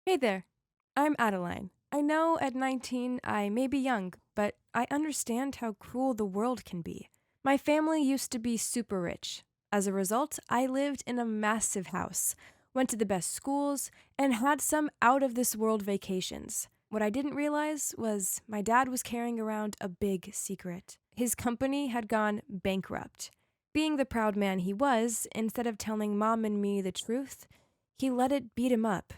Hey there, I'm Adeline. I know at 19 I may be young, but I understand how cruel the world can be. My family used to be super rich. As a result, I lived in a massive house, went to the best schools, and had some out of this world vacations. What I didn't realize was my dad was carrying around a big secret. His company had gone bankrupt. Being the proud man he was, instead of telling mom and me the truth, he let it beat him up.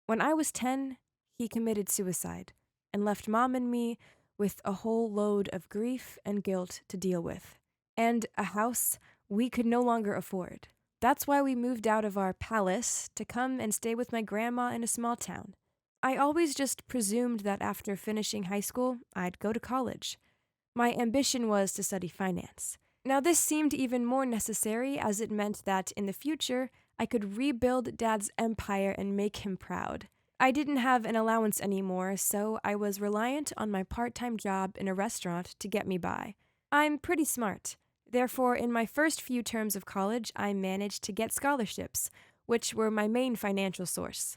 When I was 10, he committed suicide and left mom and me with a whole load of grief and guilt to deal with, and a house we could no longer afford. That's why we moved out of our palace to come and stay with my grandma in a small town. I always just presumed that after finishing high school, I'd go to college. My ambition was to study finance. Now, this seemed even more necessary as it meant that in the future, I could rebuild Dad's empire and make him proud. I didn't have an allowance anymore, so I was reliant on my part time job in a restaurant to get me by. I'm pretty smart. Therefore, in my first few terms of college, I managed to get scholarships, which were my main financial source.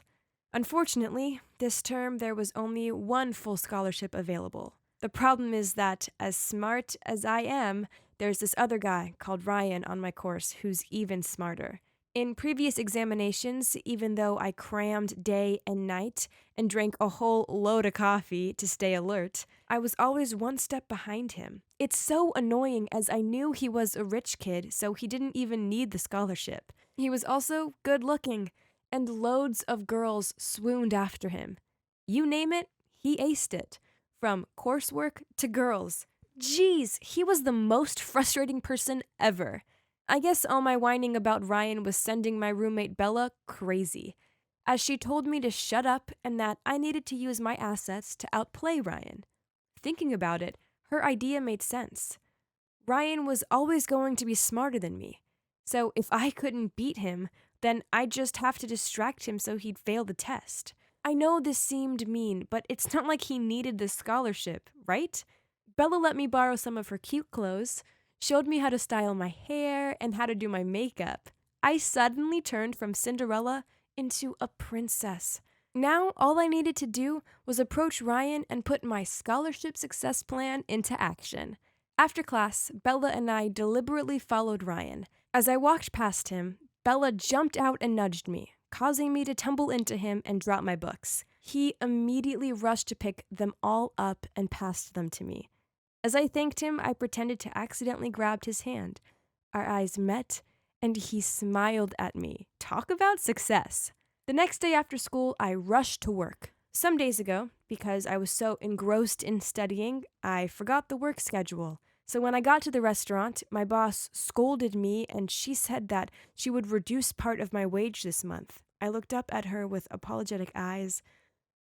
Unfortunately, this term there was only one full scholarship available. The problem is that, as smart as I am, there's this other guy called Ryan on my course who's even smarter. In previous examinations, even though I crammed day and night and drank a whole load of coffee to stay alert, I was always one step behind him. It's so annoying as I knew he was a rich kid, so he didn't even need the scholarship. He was also good looking, and loads of girls swooned after him. You name it, he aced it. From coursework to girls. Jeez, he was the most frustrating person ever. I guess all my whining about Ryan was sending my roommate Bella crazy, as she told me to shut up and that I needed to use my assets to outplay Ryan. Thinking about it, her idea made sense. Ryan was always going to be smarter than me, so if I couldn't beat him, then I'd just have to distract him so he'd fail the test. I know this seemed mean, but it's not like he needed the scholarship, right? Bella let me borrow some of her cute clothes, showed me how to style my hair and how to do my makeup. I suddenly turned from Cinderella into a princess. Now, all I needed to do was approach Ryan and put my scholarship success plan into action. After class, Bella and I deliberately followed Ryan. As I walked past him, Bella jumped out and nudged me, causing me to tumble into him and drop my books. He immediately rushed to pick them all up and passed them to me. As I thanked him, I pretended to accidentally grab his hand. Our eyes met, and he smiled at me. Talk about success. The next day after school, I rushed to work. Some days ago, because I was so engrossed in studying, I forgot the work schedule. So when I got to the restaurant, my boss scolded me and she said that she would reduce part of my wage this month. I looked up at her with apologetic eyes.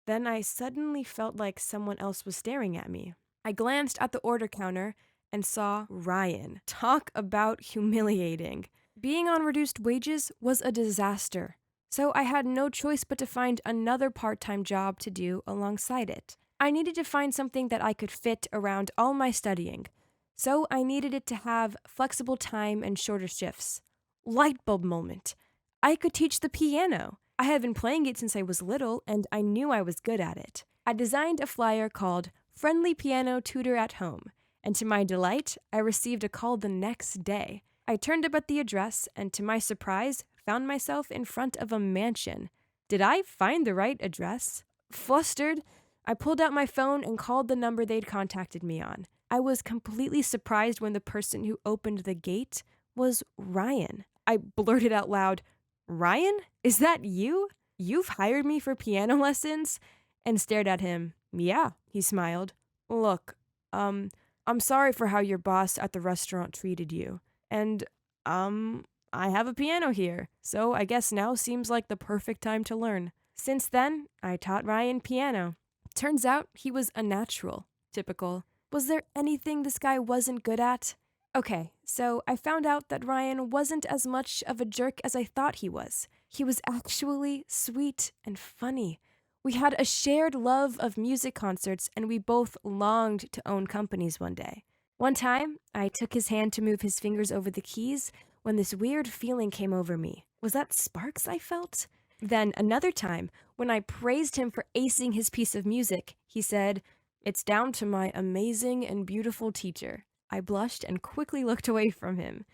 Then I suddenly felt like someone else was staring at me. I glanced at the order counter and saw Ryan. Talk about humiliating. Being on reduced wages was a disaster, so I had no choice but to find another part-time job to do alongside it. I needed to find something that I could fit around all my studying, so I needed it to have flexible time and shorter shifts. Light bulb moment. I could teach the piano. I had been playing it since I was little, and I knew I was good at it. I designed a flyer called Friendly Piano Tutor at Home, and to my delight, I received a call the next day. I turned up at the address, and to my surprise, found myself in front of a mansion. Did I find the right address? Flustered, I pulled out my phone and called the number they'd contacted me on. I was completely surprised when the person who opened the gate was Ryan. I blurted out loud, "Ryan? Is that you? You've hired me for piano lessons?" And stared at him. "Yeah," he smiled. "Look, I'm sorry for how your boss at the restaurant treated you. And, I have a piano here, so I guess now seems like the perfect time to learn." Since then, I taught Ryan piano. Turns out he was a natural. Typical. Was there anything this guy wasn't good at? Okay, so I found out that Ryan wasn't as much of a jerk as I thought he was. He was actually sweet and funny. We had a shared love of music concerts, and we both longed to own companies one day. One time, I took his hand to move his fingers over the keys when this weird feeling came over me. Was that sparks I felt? Then another time, when I praised him for acing his piece of music, he said, "It's down to my amazing and beautiful teacher." I blushed and quickly looked away from him.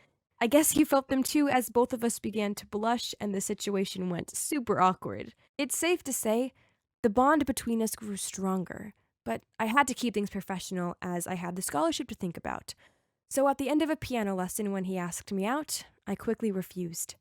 I guess he felt them too, as both of us began to blush and the situation went super awkward. It's safe to say, the bond between us grew stronger, but I had to keep things professional as I had the scholarship to think about. So at the end of a piano lesson, when he asked me out, I quickly refused.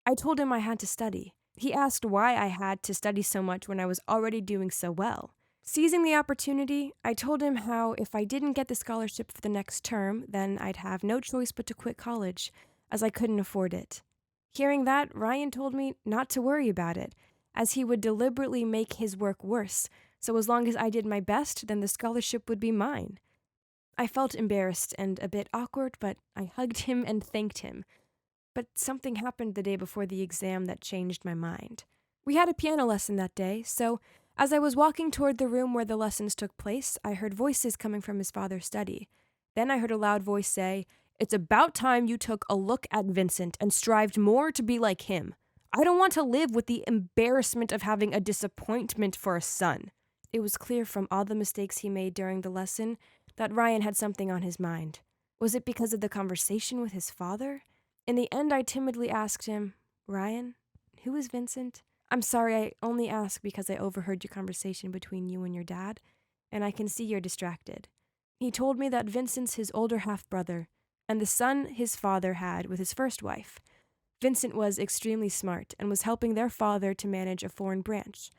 I told him I had to study. He asked why I had to study so much when I was already doing so well. Seizing the opportunity, I told him how if I didn't get the scholarship for the next term, then I'd have no choice but to quit college, as I couldn't afford it. Hearing that, Ryan told me not to worry about it, as he would deliberately make his work worse, so as long as I did my best, then the scholarship would be mine. I felt embarrassed and a bit awkward, but I hugged him and thanked him. But something happened the day before the exam that changed my mind. We had a piano lesson that day, so as I was walking toward the room where the lessons took place, I heard voices coming from his father's study. Then I heard a loud voice say, "It's about time you took a look at Vincent and strived more to be like him. I don't want to live with the embarrassment of having a disappointment for a son." It was clear from all the mistakes he made during the lesson that Ryan had something on his mind. Was it because of the conversation with his father? In the end, I timidly asked him, "Ryan, who is Vincent? I'm sorry, I only ask because I overheard your conversation between you and your dad, and I can see you're distracted." He told me that Vincent's his older half-brother, and the son his father had with his first wife. Vincent was extremely smart and was helping their father to manage a foreign branch.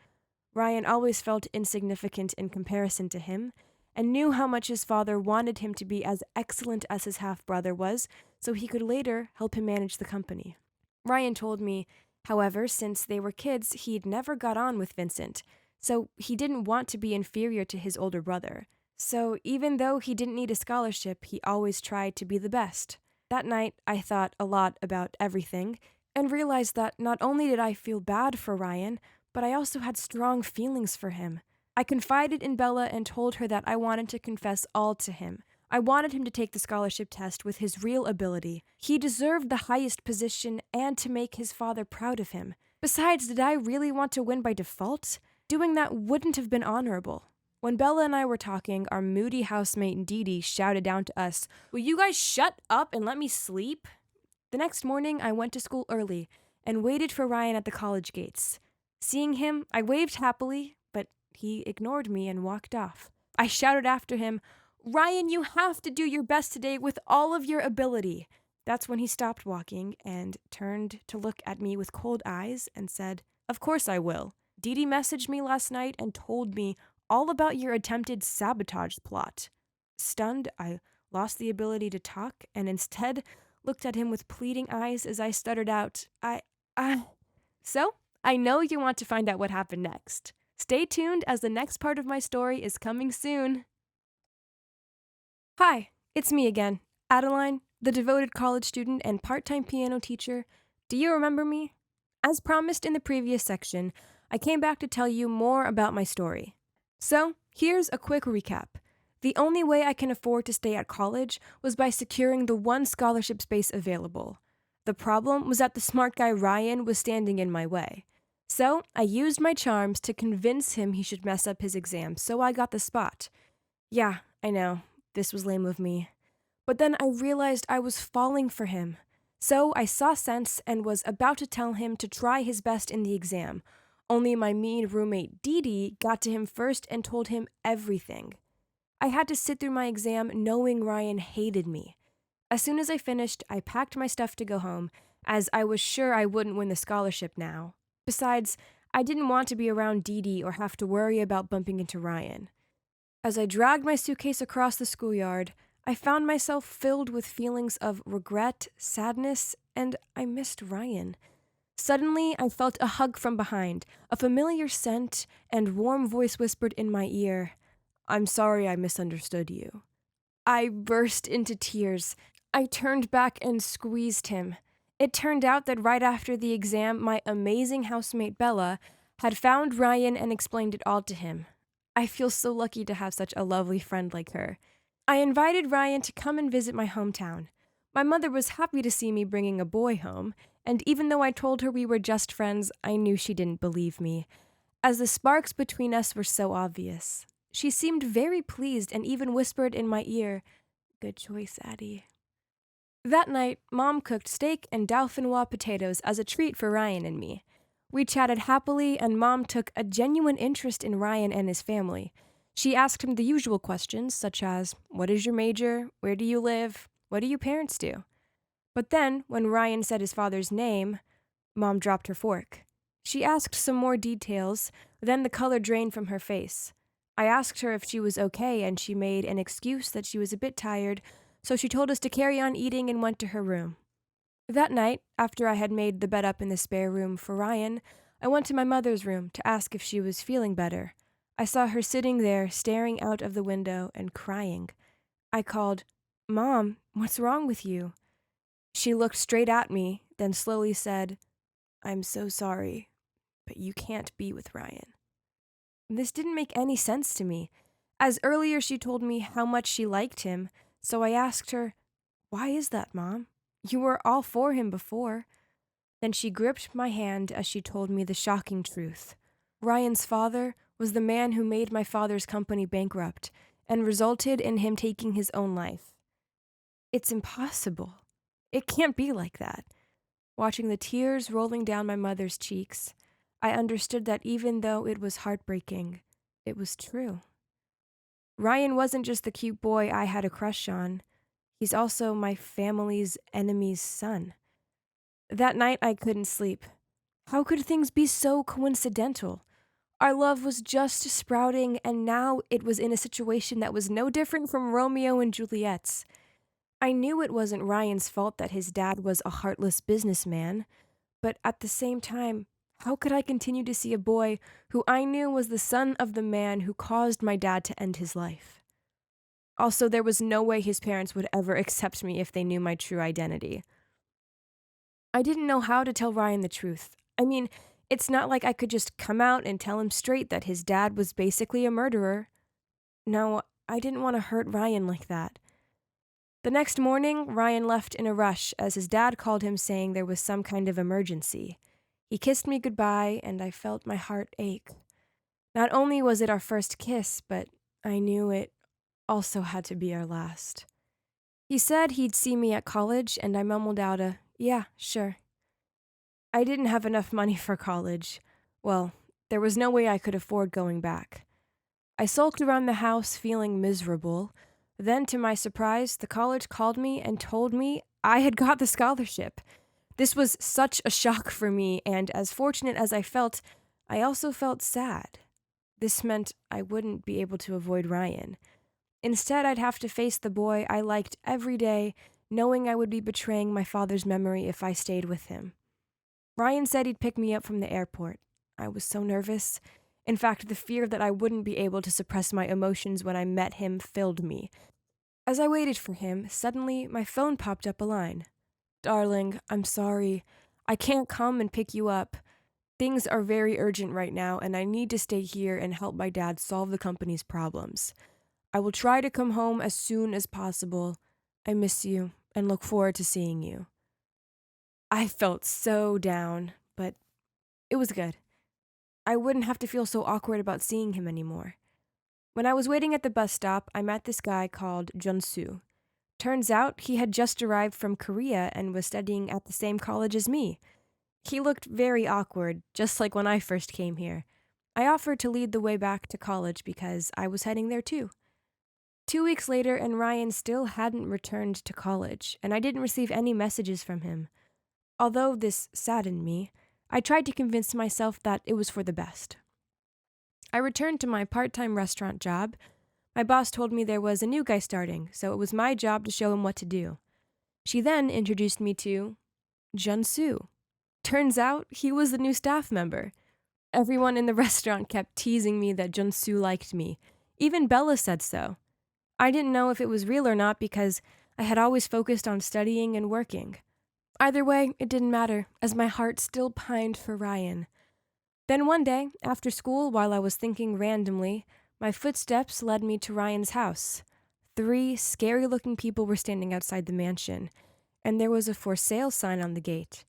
Ryan always felt insignificant in comparison to him, and knew how much his father wanted him to be as excellent as his half-brother was, so he could later help him manage the company. Ryan told me, however, since they were kids, he'd never got on with Vincent, so he didn't want to be inferior to his older brother. So even though he didn't need a scholarship, he always tried to be the best. That night, I thought a lot about everything, and realized that not only did I feel bad for Ryan, but I also had strong feelings for him. I confided in Bella and told her that I wanted to confess all to him. I wanted him to take the scholarship test with his real ability. He deserved the highest position and to make his father proud of him. Besides, did I really want to win by default? Doing that wouldn't have been honorable. When Bella and I were talking, our moody housemate Dee Dee shouted down to us, "Will you guys shut up and let me sleep?" The next morning, I went to school early and waited for Ryan at the college gates. Seeing him, I waved happily, but he ignored me and walked off. I shouted after him, "Ryan, you have to do your best today with all of your ability." That's when he stopped walking and turned to look at me with cold eyes and said, "Of course I will. Dee Dee messaged me last night and told me all about your attempted sabotage plot." Stunned, I lost the ability to talk and instead looked at him with pleading eyes as I stuttered out, So, I know you want to find out what happened next. Stay tuned as the next part of my story is coming soon. Hi, it's me again, Adeline, the devoted college student and part-time piano teacher. Do you remember me? As promised in the previous section, I came back to tell you more about my story. So, here's a quick recap. The only way I can afford to stay at college was by securing the one scholarship space available. The problem was that the smart guy Ryan was standing in my way. So, I used my charms to convince him he should mess up his exam, so I got the spot. Yeah, I know, this was lame of me. But then I realized I was falling for him. So I saw sense and was about to tell him to try his best in the exam. Only my mean roommate Dee Dee got to him first and told him everything. I had to sit through my exam knowing Ryan hated me. As soon as I finished, I packed my stuff to go home, as I was sure I wouldn't win the scholarship now. Besides, I didn't want to be around Dee Dee or have to worry about bumping into Ryan. As I dragged my suitcase across the schoolyard, I found myself filled with feelings of regret, sadness, and I missed Ryan. Suddenly, I felt a hug from behind, a familiar scent, and warm voice whispered in my ear, "I'm sorry I misunderstood you." I burst into tears. I turned back and squeezed him. It turned out that right after the exam, my amazing housemate Bella had found Ryan and explained it all to him. I feel so lucky to have such a lovely friend like her. I invited Ryan to come and visit my hometown. My mother was happy to see me bringing a boy home, and even though I told her we were just friends, I knew she didn't believe me, as the sparks between us were so obvious. She seemed very pleased and even whispered in my ear, "Good choice, Addie." That night, Mom cooked steak and dauphinoise potatoes as a treat for Ryan and me. We chatted happily, and Mom took a genuine interest in Ryan and his family. She asked him the usual questions, such as, "What is your major? Where do you live? What do your parents do?" But then, when Ryan said his father's name, Mom dropped her fork. She asked some more details, then the color drained from her face. I asked her if she was okay, and she made an excuse that she was a bit tired, so she told us to carry on eating and went to her room. That night, after I had made the bed up in the spare room for Ryan, I went to my mother's room to ask if she was feeling better. I saw her sitting there, staring out of the window and crying. I called, "Mom, what's wrong with you?" She looked straight at me, then slowly said, "I'm so sorry, but you can't be with Ryan." This didn't make any sense to me, as earlier she told me how much she liked him, so I asked her, "Why is that, Mom? You were all for him before." Then she gripped my hand as she told me the shocking truth. Ryan's father was the man who made my father's company bankrupt and resulted in him taking his own life. It's impossible. It can't be like that. Watching the tears rolling down my mother's cheeks, I understood that even though it was heartbreaking, it was true. Ryan wasn't just the cute boy I had a crush on. He's also my family's enemy's son. That night I couldn't sleep. How could things be so coincidental? Our love was just sprouting, and now it was in a situation that was no different from Romeo and Juliet's. I knew it wasn't Ryan's fault that his dad was a heartless businessman, but at the same time, how could I continue to see a boy who I knew was the son of the man who caused my dad to end his life? Also, there was no way his parents would ever accept me if they knew my true identity. I didn't know how to tell Ryan the truth. I mean, it's not like I could just come out and tell him straight that his dad was basically a murderer. No, I didn't want to hurt Ryan like that. The next morning, Ryan left in a rush as his dad called him saying there was some kind of emergency. He kissed me goodbye, and I felt my heart ache. Not only was it our first kiss, but I knew it also had to be our last. He said he'd see me at college, and I mumbled out a, "Yeah, sure." I didn't have enough money for college. Well, there was no way I could afford going back. I sulked around the house feeling miserable. Then, to my surprise, the college called me and told me I had got the scholarship. This was such a shock for me, and as fortunate as I felt, I also felt sad. This meant I wouldn't be able to avoid Ryan. Instead, I'd have to face the boy I liked every day, knowing I would be betraying my father's memory if I stayed with him. Ryan said he'd pick me up from the airport. I was so nervous. In fact, the fear that I wouldn't be able to suppress my emotions when I met him filled me. As I waited for him, suddenly my phone popped up a line. "Darling, I'm sorry. I can't come and pick you up. Things are very urgent right now, and I need to stay here and help my dad solve the company's problems. I will try to come home as soon as possible. I miss you and look forward to seeing you." I felt so down, but it was good. I wouldn't have to feel so awkward about seeing him anymore. When I was waiting at the bus stop, I met this guy called Junsu. Turns out he had just arrived from Korea and was studying at the same college as me. He looked very awkward, just like when I first came here. I offered to lead the way back to college because I was heading there too. 2 weeks later, and Ryan still hadn't returned to college, and I didn't receive any messages from him. Although this saddened me, I tried to convince myself that it was for the best. I returned to my part-time restaurant job. My boss told me there was a new guy starting, so it was my job to show him what to do. She then introduced me to Junsu. Turns out he was the new staff member. Everyone in the restaurant kept teasing me that Junsu liked me. Even Bella said so. I didn't know if it was real or not because I had always focused on studying and working. Either way, it didn't matter, as my heart still pined for Ryan. Then one day, after school, while I was thinking randomly, my footsteps led me to Ryan's house. 3 scary-looking people were standing outside the mansion, and there was a for sale sign on the gate.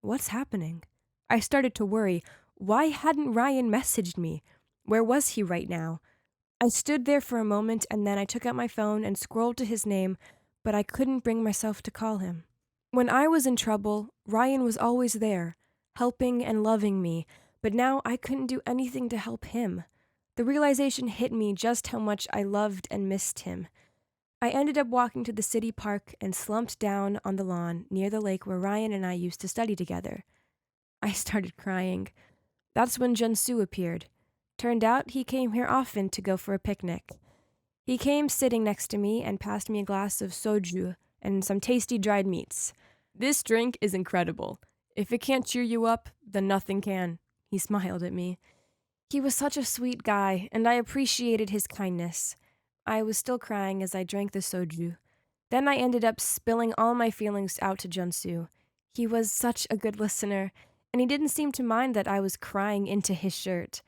What's happening? I started to worry. Why hadn't Ryan messaged me? Where was he right now? I stood there for a moment and then I took out my phone and scrolled to his name, but I couldn't bring myself to call him. When I was in trouble, Ryan was always there, helping and loving me, but now I couldn't do anything to help him. The realization hit me just how much I loved and missed him. I ended up walking to the city park and slumped down on the lawn near the lake where Ryan and I used to study together. I started crying. That's when Junsu appeared. Turned out he came here often to go for a picnic. He came sitting next to me and passed me a glass of soju and some tasty dried meats. This drink is incredible. If it can't cheer you up, then nothing can. He smiled at me. He was such a sweet guy, and I appreciated his kindness. I was still crying as I drank the soju. Then I ended up spilling all my feelings out to Junsu. He was such a good listener, and he didn't seem to mind that I was crying into his shirt.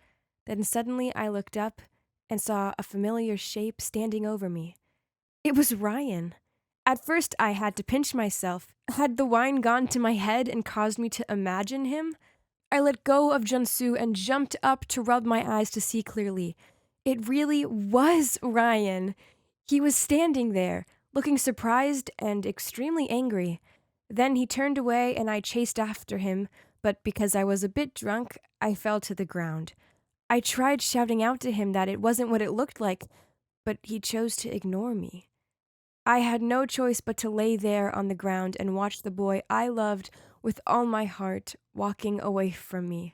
Then suddenly I looked up and saw a familiar shape standing over me. It was Ryan. At first I had to pinch myself. Had the wine gone to my head and caused me to imagine him? I let go of Junsu and jumped up to rub my eyes to see clearly. It really was Ryan. He was standing there, looking surprised and extremely angry. Then he turned away and I chased after him, but because I was a bit drunk, I fell to the ground. I tried shouting out to him that it wasn't what it looked like, but he chose to ignore me. I had no choice but to lay there on the ground and watch the boy I loved with all my heart walking away from me.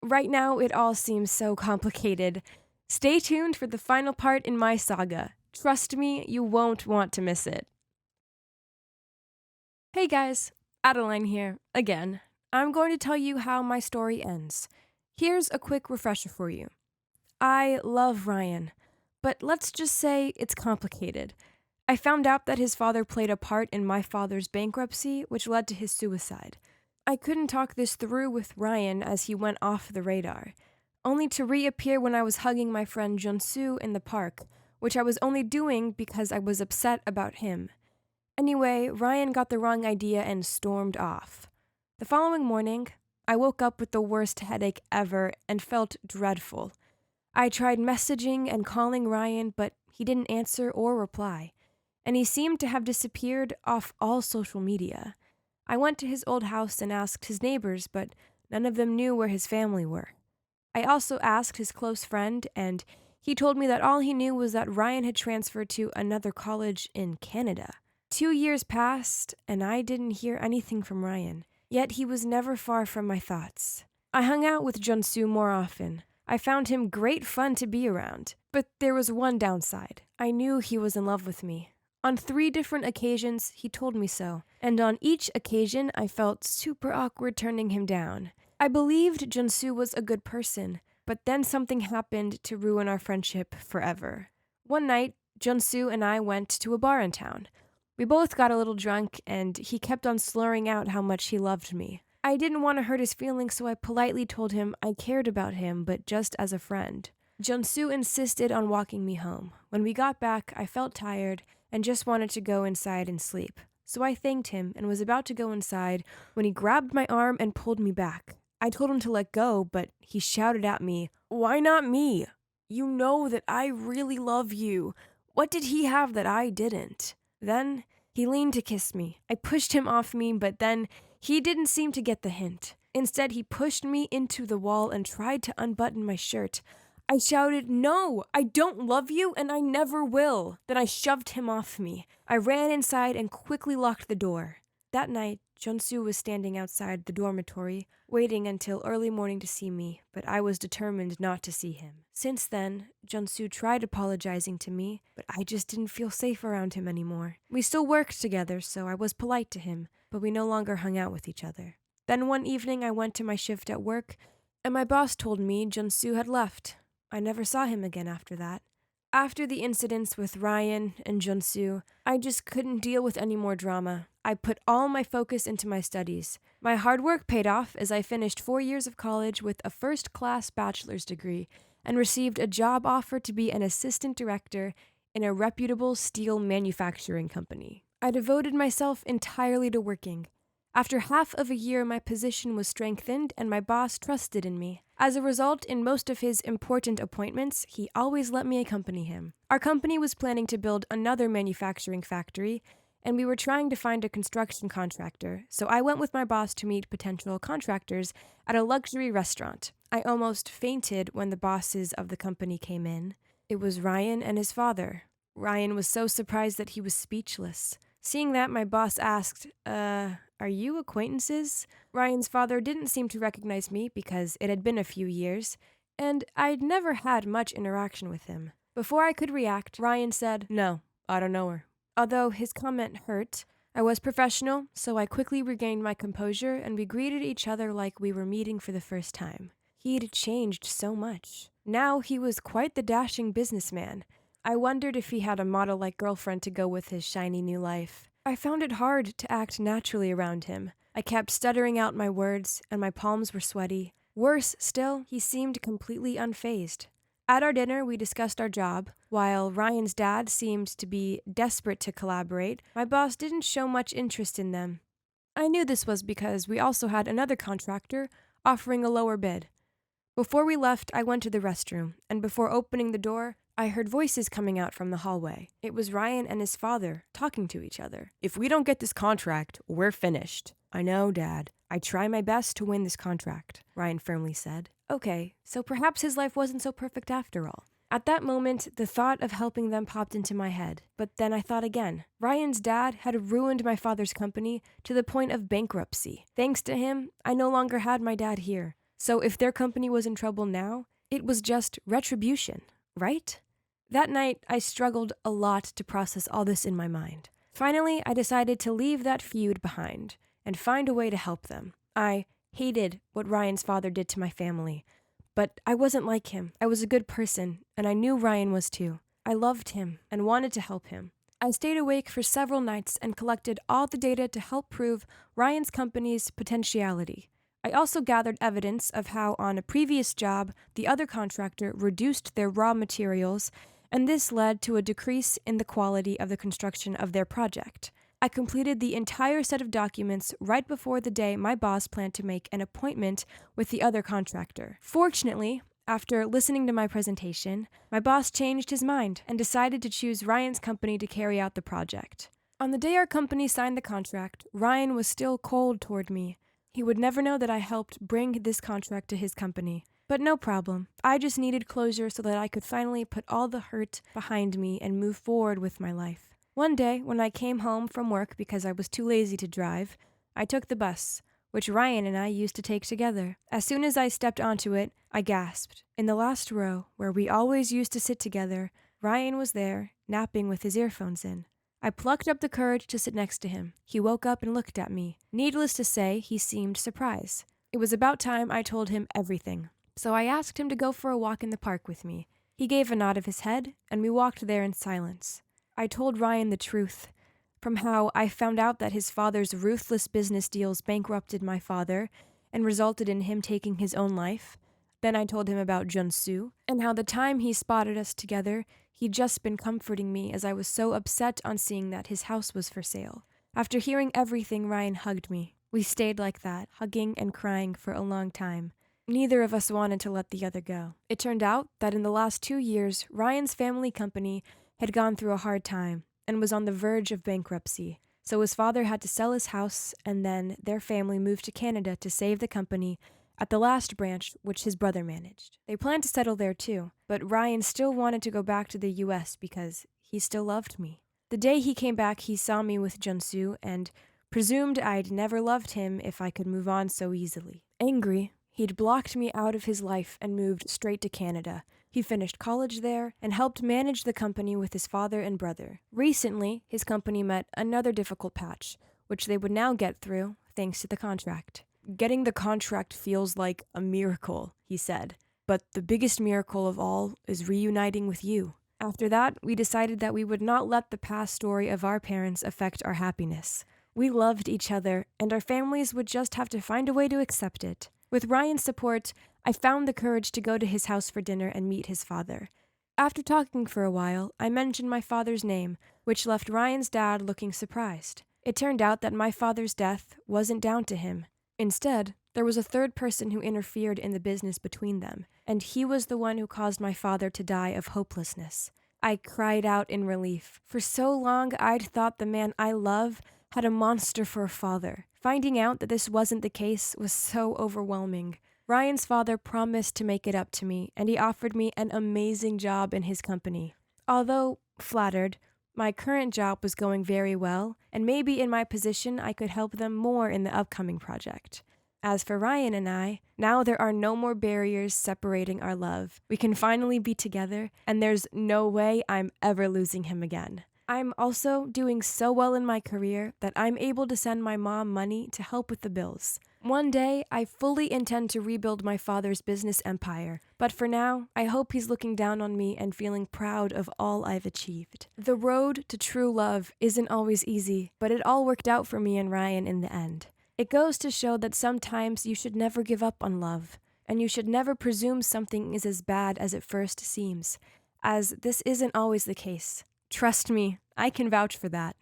Right now, it all seems so complicated. Stay tuned for the final part in my saga. Trust me, you won't want to miss it. Hey guys, Adeline here, again. I'm going to tell you how my story ends. Here's a quick refresher for you. I love Ryan, but let's just say it's complicated. I found out that his father played a part in my father's bankruptcy, which led to his suicide. I couldn't talk this through with Ryan as he went off the radar, only to reappear when I was hugging my friend Junsu in the park, which I was only doing because I was upset about him. Anyway, Ryan got the wrong idea and stormed off. The following morning, I woke up with the worst headache ever and felt dreadful. I tried messaging and calling Ryan, but he didn't answer or reply, and he seemed to have disappeared off all social media. I went to his old house and asked his neighbors, but none of them knew where his family were. I also asked his close friend, and he told me that all he knew was that Ryan had transferred to another college in Canada. 2 years passed, and I didn't hear anything from Ryan, yet he was never far from my thoughts. I hung out with Junsu more often. I found him great fun to be around, but there was one downside. I knew he was in love with me. On 3 different occasions, he told me so, and on each occasion, I felt super awkward turning him down. I believed Junsu was a good person, but then something happened to ruin our friendship forever. One night, Junsu and I went to a bar in town. We both got a little drunk, and he kept on slurring out how much he loved me. I didn't want to hurt his feelings, so I politely told him I cared about him, but just as a friend. Junsu insisted on walking me home. When we got back, I felt tired and just wanted to go inside and sleep. So I thanked him and was about to go inside when he grabbed my arm and pulled me back. I told him to let go, but he shouted at me, "Why not me? You know that I really love you. What did he have that I didn't?" Then he leaned to kiss me. I pushed him off me, but then he didn't seem to get the hint. Instead, he pushed me into the wall and tried to unbutton my shirt. I shouted, "No, I don't love you and I never will." Then I shoved him off me. I ran inside and quickly locked the door. That night, Junsu was standing outside the dormitory, waiting until early morning to see me, but I was determined not to see him. Since then, Junsu tried apologizing to me, but I just didn't feel safe around him anymore. We still worked together, so I was polite to him, but we no longer hung out with each other. Then one evening I went to my shift at work, and my boss told me Junsu had left. I never saw him again after that. After the incidents with Ryan and Junsu, I just couldn't deal with any more drama. I put all my focus into my studies. My hard work paid off as I finished 4 years of college with a first-class bachelor's degree and received a job offer to be an assistant director in a reputable steel manufacturing company. I devoted myself entirely to working. After half of a year, my position was strengthened and my boss trusted in me. As a result, in most of his important appointments, he always let me accompany him. Our company was planning to build another manufacturing factory, and we were trying to find a construction contractor, so I went with my boss to meet potential contractors at a luxury restaurant. I almost fainted when the bosses of the company came in. It was Ryan and his father. Ryan was so surprised that he was speechless. Seeing that, my boss asked, are you acquaintances? Ryan's father didn't seem to recognize me because it had been a few years, and I'd never had much interaction with him. Before I could react, Ryan said, "No, I don't know her." Although his comment hurt, I was professional, so I quickly regained my composure and we greeted each other like we were meeting for the first time. He'd changed so much. Now he was quite the dashing businessman. I wondered if he had a model-like girlfriend to go with his shiny new life. I found it hard to act naturally around him. I kept stuttering out my words, and my palms were sweaty. Worse still, he seemed completely unfazed. At our dinner, we discussed our job. While Ryan's dad seemed to be desperate to collaborate, my boss didn't show much interest in them. I knew this was because we also had another contractor offering a lower bid. Before we left, I went to the restroom, and before opening the door, I heard voices coming out from the hallway. It was Ryan and his father talking to each other. "If we don't get this contract, we're finished." "I know, Dad. I try my best to win this contract," Ryan firmly said. Okay, so perhaps his life wasn't so perfect after all. At that moment, the thought of helping them popped into my head. But then I thought again. Ryan's dad had ruined my father's company to the point of bankruptcy. Thanks to him, I no longer had my dad here. So if their company was in trouble now, it was just retribution, right? That night, I struggled a lot to process all this in my mind. Finally, I decided to leave that feud behind and find a way to help them. I hated what Ryan's father did to my family, but I wasn't like him. I was a good person, and I knew Ryan was too. I loved him and wanted to help him. I stayed awake for several nights and collected all the data to help prove Ryan's company's potentiality. I also gathered evidence of how on a previous job, the other contractor reduced their raw materials, and this led to a decrease in the quality of the construction of their project. I completed the entire set of documents right before the day my boss planned to make an appointment with the other contractor. Fortunately, after listening to my presentation, my boss changed his mind and decided to choose Ryan's company to carry out the project. On the day our company signed the contract, Ryan was still cold toward me. He would never know that I helped bring this contract to his company. But no problem. I just needed closure so that I could finally put all the hurt behind me and move forward with my life. One day, when I came home from work because I was too lazy to drive, I took the bus, which Ryan and I used to take together. As soon as I stepped onto it, I gasped. In the last row, where we always used to sit together, Ryan was there, napping with his earphones in. I plucked up the courage to sit next to him. He woke up and looked at me. Needless to say, he seemed surprised. It was about time I told him everything. So I asked him to go for a walk in the park with me. He gave a nod of his head, and we walked there in silence. I told Ryan the truth, from how I found out that his father's ruthless business deals bankrupted my father and resulted in him taking his own life. Then I told him about Junsu, and how the time he spotted us together, he'd just been comforting me as I was so upset on seeing that his house was for sale. After hearing everything, Ryan hugged me. We stayed like that, hugging and crying for a long time. Neither of us wanted to let the other go. It turned out that in the last 2 years, Ryan's family company had gone through a hard time and was on the verge of bankruptcy. So his father had to sell his house, and then their family moved to Canada to save the company at the last branch, which his brother managed. They planned to settle there too, but Ryan still wanted to go back to the US because he still loved me. The day he came back, he saw me with Junsu and presumed I'd never loved him if I could move on so easily. Angry, he'd blocked me out of his life and moved straight to Canada. He finished college there and helped manage the company with his father and brother. Recently, his company met another difficult patch, which they would now get through thanks to the contract. "Getting the contract feels like a miracle," he said. "But the biggest miracle of all is reuniting with you." After that, we decided that we would not let the past story of our parents affect our happiness. We loved each other, and our families would just have to find a way to accept it. With Ryan's support, I found the courage to go to his house for dinner and meet his father. After talking for a while, I mentioned my father's name, which left Ryan's dad looking surprised. It turned out that my father's death wasn't down to him. Instead, there was a third person who interfered in the business between them, and he was the one who caused my father to die of hopelessness. I cried out in relief. For so long, I'd thought the man I love had a monster for a father. Finding out that this wasn't the case was so overwhelming. Ryan's father promised to make it up to me, and he offered me an amazing job in his company. Although flattered, my current job was going very well, and maybe in my position I could help them more in the upcoming project. As for Ryan and I, now there are no more barriers separating our love. We can finally be together, and there's no way I'm ever losing him again. I'm also doing so well in my career that I'm able to send my mom money to help with the bills. One day, I fully intend to rebuild my father's business empire, but for now, I hope he's looking down on me and feeling proud of all I've achieved. The road to true love isn't always easy, but it all worked out for me and Ryan in the end. It goes to show that sometimes you should never give up on love, and you should never presume something is as bad as it first seems, as this isn't always the case. Trust me, I can vouch for that.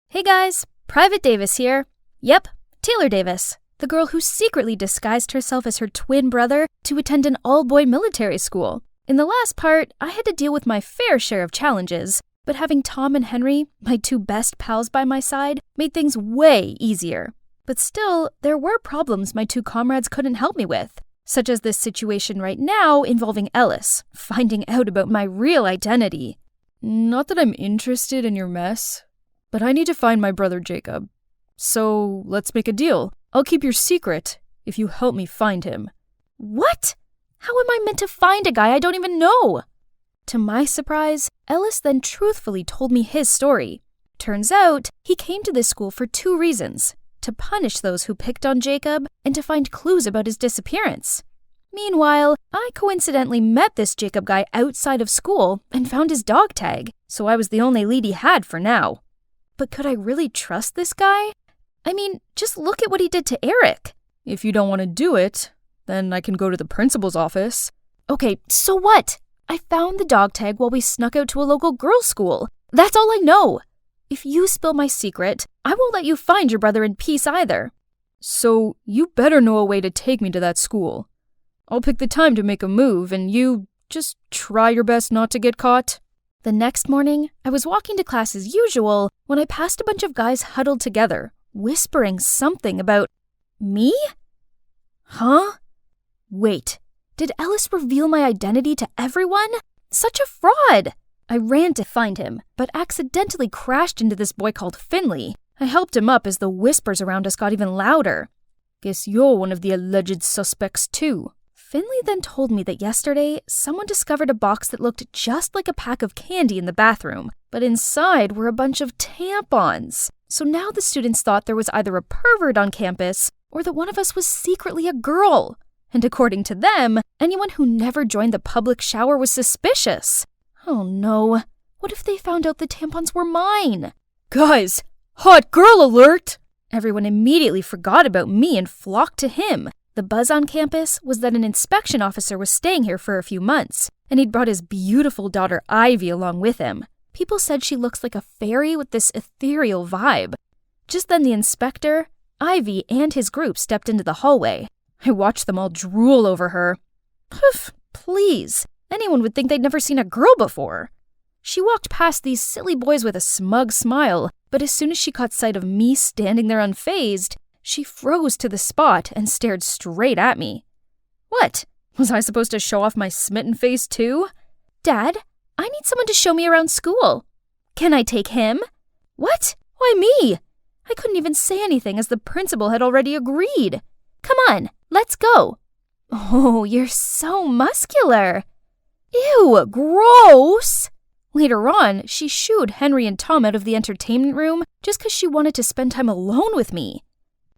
Hey guys, Private Davis here. Yep, Taylor Davis, the girl who secretly disguised herself as her twin brother to attend an all-boy military school. In the last part, I had to deal with my fair share of challenges, but having Tom and Henry, my two best pals by my side, made things way easier. But still, there were problems my two comrades couldn't help me with, such as this situation right now involving Ellis, finding out about my real identity. Not that I'm interested in your mess, but I need to find my brother Jacob. So let's make a deal. I'll keep your secret if you help me find him. What? How am I meant to find a guy I don't even know? To my surprise, Ellis then truthfully told me his story. Turns out, he came to this school for two reasons: to punish those who picked on Jacob and to find clues about his disappearance. Meanwhile, I coincidentally met this Jacob guy outside of school and found his dog tag, so I was the only lead he had for now. But could I really trust this guy? I mean, just look at what he did to Eric. If you don't want to do it, then I can go to the principal's office. Okay, so what? I found the dog tag while we snuck out to a local girls' school. That's all I know. If you spill my secret, I won't let you find your brother in peace either. So you better know a way to take me to that school. I'll pick the time to make a move, and you just try your best not to get caught. The next morning, I was walking to class as usual when I passed a bunch of guys huddled together, whispering something about me? Huh? Wait, did Ellis reveal my identity to everyone? Such a fraud! I ran to find him, but accidentally crashed into this boy called Finley. I helped him up as the whispers around us got even louder. Guess you're one of the alleged suspects too. Finley then told me that yesterday, someone discovered a box that looked just like a pack of candy in the bathroom, but inside were a bunch of tampons. So now the students thought there was either a pervert on campus or that one of us was secretly a girl. And according to them, anyone who never joined the public shower was suspicious. Oh no, what if they found out the tampons were mine? Guys, hot girl alert! Everyone immediately forgot about me and flocked to him. The buzz on campus was that an inspection officer was staying here for a few months, and he'd brought his beautiful daughter Ivy along with him. People said she looks like a fairy with this ethereal vibe. Just then the inspector, Ivy, and his group stepped into the hallway. I watched them all drool over her. Poof, please. Anyone would think they'd never seen a girl before. She walked past these silly boys with a smug smile, but as soon as she caught sight of me standing there unfazed, she froze to the spot and stared straight at me. What? Was I supposed to show off my smitten face too? Dad, I need someone to show me around school. Can I take him? What? Why me? I couldn't even say anything as the principal had already agreed. Come on, let's go. Oh, you're so muscular. Ew, gross! Later on, she shooed Henry and Tom out of the entertainment room just because she wanted to spend time alone with me.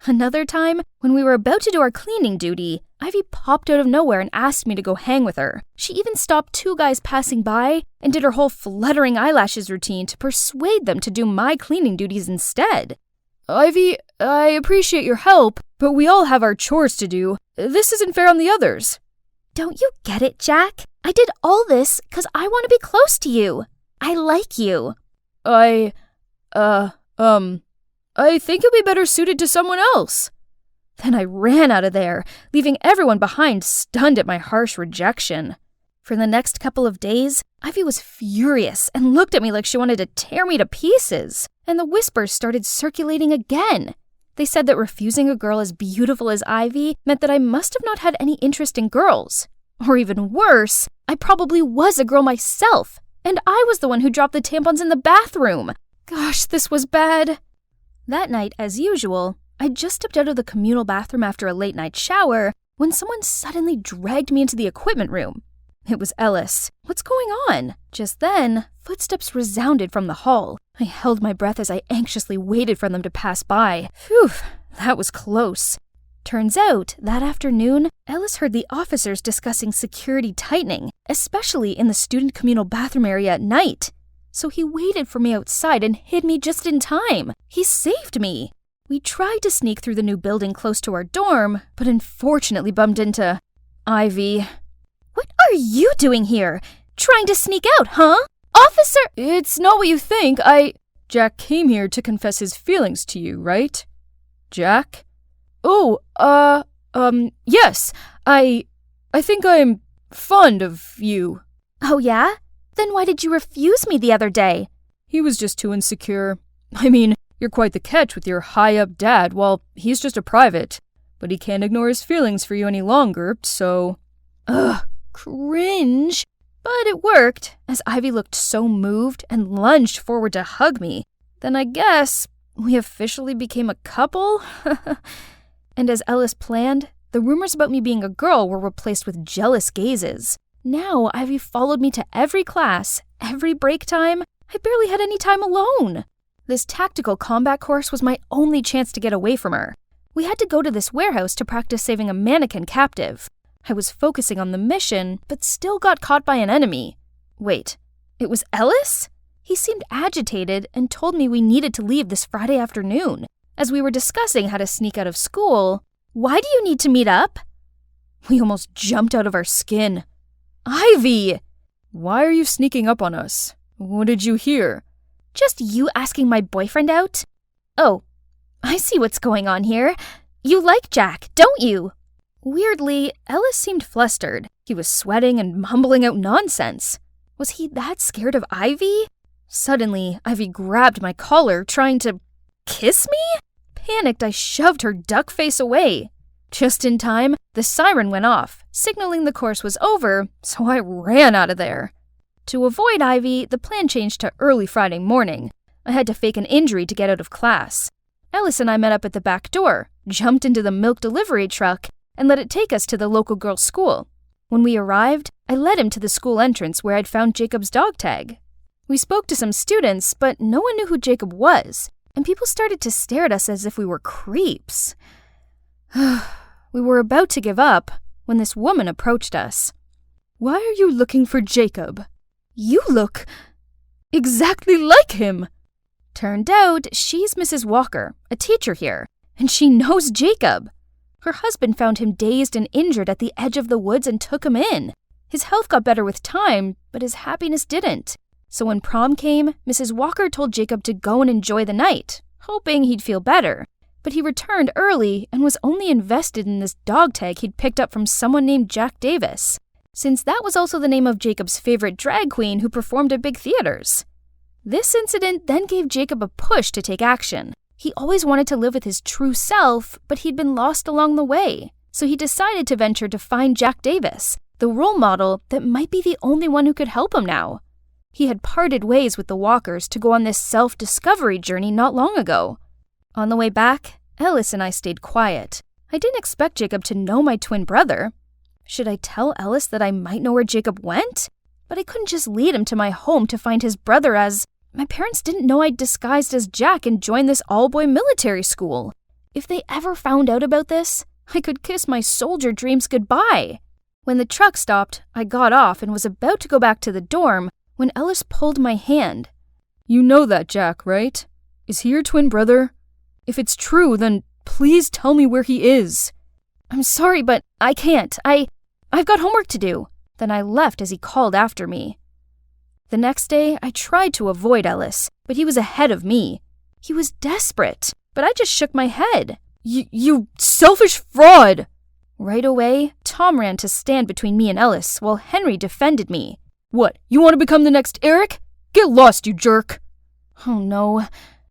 Another time, when we were about to do our cleaning duty, Ivy popped out of nowhere and asked me to go hang with her. She even stopped two guys passing by and did her whole fluttering eyelashes routine to persuade them to do my cleaning duties instead. Ivy, I appreciate your help, but we all have our chores to do. This isn't fair on the others. Don't you get it, Jack? I did all this because I want to be close to you. I like you. I think you'll be better suited to someone else. Then I ran out of there, leaving everyone behind stunned at my harsh rejection. For the next couple of days, Ivy was furious and looked at me like she wanted to tear me to pieces, and the whispers started circulating again. They said that refusing a girl as beautiful as Ivy meant that I must have not had any interest in girls. Or even worse, I probably was a girl myself, and I was the one who dropped the tampons in the bathroom. Gosh, this was bad. That night, as usual, I just stepped out of the communal bathroom after a late-night shower when someone suddenly dragged me into the equipment room. It was Ellis. What's going on? Just then, footsteps resounded from the hall. I held my breath as I anxiously waited for them to pass by. Phew, that was close. Turns out, that afternoon, Ellis heard the officers discussing security tightening, especially in the student communal bathroom area at night. So he waited for me outside and hid me just in time. He saved me. We tried to sneak through the new building close to our dorm, but unfortunately bumped into Ivy. What are you doing here? Trying to sneak out, huh? Officer! It's not what you think. Jack came here to confess his feelings to you, right? Jack? Oh, yes. I think I'm fond of you. Oh, yeah? Then why did you refuse me the other day? He was just too insecure. I mean, you're quite the catch with your high-up dad, while he's just a private. But he can't ignore his feelings for you any longer, so... Ugh, cringe. But it worked, as Ivy looked so moved and lunged forward to hug me. Then I guess we officially became a couple? And as Ellis planned, the rumors about me being a girl were replaced with jealous gazes. Now Ivy followed me to every class, every break time. I barely had any time alone. This tactical combat course was my only chance to get away from her. We had to go to this warehouse to practice saving a mannequin captive. I was focusing on the mission, but still got caught by an enemy. Wait, it was Ellis? He seemed agitated and told me we needed to leave this Friday afternoon. As we were discussing how to sneak out of school, why do you need to meet up? We almost jumped out of our skin. Ivy! Why are you sneaking up on us? What did you hear? Just you asking my boyfriend out? Oh, I see what's going on here. You like Jack, don't you? Weirdly, Ellis seemed flustered. He was sweating and mumbling out nonsense. Was he that scared of Ivy? Suddenly, Ivy grabbed my collar, trying to kiss me? Panicked, I shoved her duck face away. Just in time, the siren went off, signaling the course was over, so I ran out of there. To avoid Ivy, the plan changed to early Friday morning. I had to fake an injury to get out of class. Ellis and I met up at the back door, jumped into the milk delivery truck, and let it take us to the local girls' school. When we arrived, I led him to the school entrance where I'd found Jacob's dog tag. We spoke to some students, but no one knew who Jacob was, and people started to stare at us as if we were creeps. We were about to give up when this woman approached us. Why are you looking for Jacob? You look exactly like him. Turned out she's Mrs. Walker, a teacher here, and she knows Jacob. Her husband found him dazed and injured at the edge of the woods and took him in. His health got better with time, but his happiness didn't. So when prom came, Mrs. Walker told Jacob to go and enjoy the night, hoping he'd feel better. But he returned early and was only invested in this dog tag he'd picked up from someone named Jack Davis, since that was also the name of Jacob's favorite drag queen who performed at big theaters. This incident then gave Jacob a push to take action. He always wanted to live with his true self, but he'd been lost along the way. So he decided to venture to find Jack Davis, the role model that might be the only one who could help him now. He had parted ways with the Walkers to go on this self-discovery journey not long ago. On the way back, Ellis and I stayed quiet. I didn't expect Jacob to know my twin brother. Should I tell Ellis that I might know where Jacob went? But I couldn't just lead him to my home to find his brother as... My parents didn't know I'd disguised as Jack and joined this all-boy military school. If they ever found out about this, I could kiss my soldier dreams goodbye. When the truck stopped, I got off and was about to go back to the dorm when Ellis pulled my hand. You know that Jack, right? Is he your twin brother? If it's true, then please tell me where he is. I'm sorry, but I can't. I've got homework to do. Then I left as he called after me. The next day, I tried to avoid Ellis, but he was ahead of me. He was desperate, but I just shook my head. You selfish fraud! Right away, Tom ran to stand between me and Ellis while Henry defended me. What, you want to become the next Eric? Get lost, you jerk! Oh no.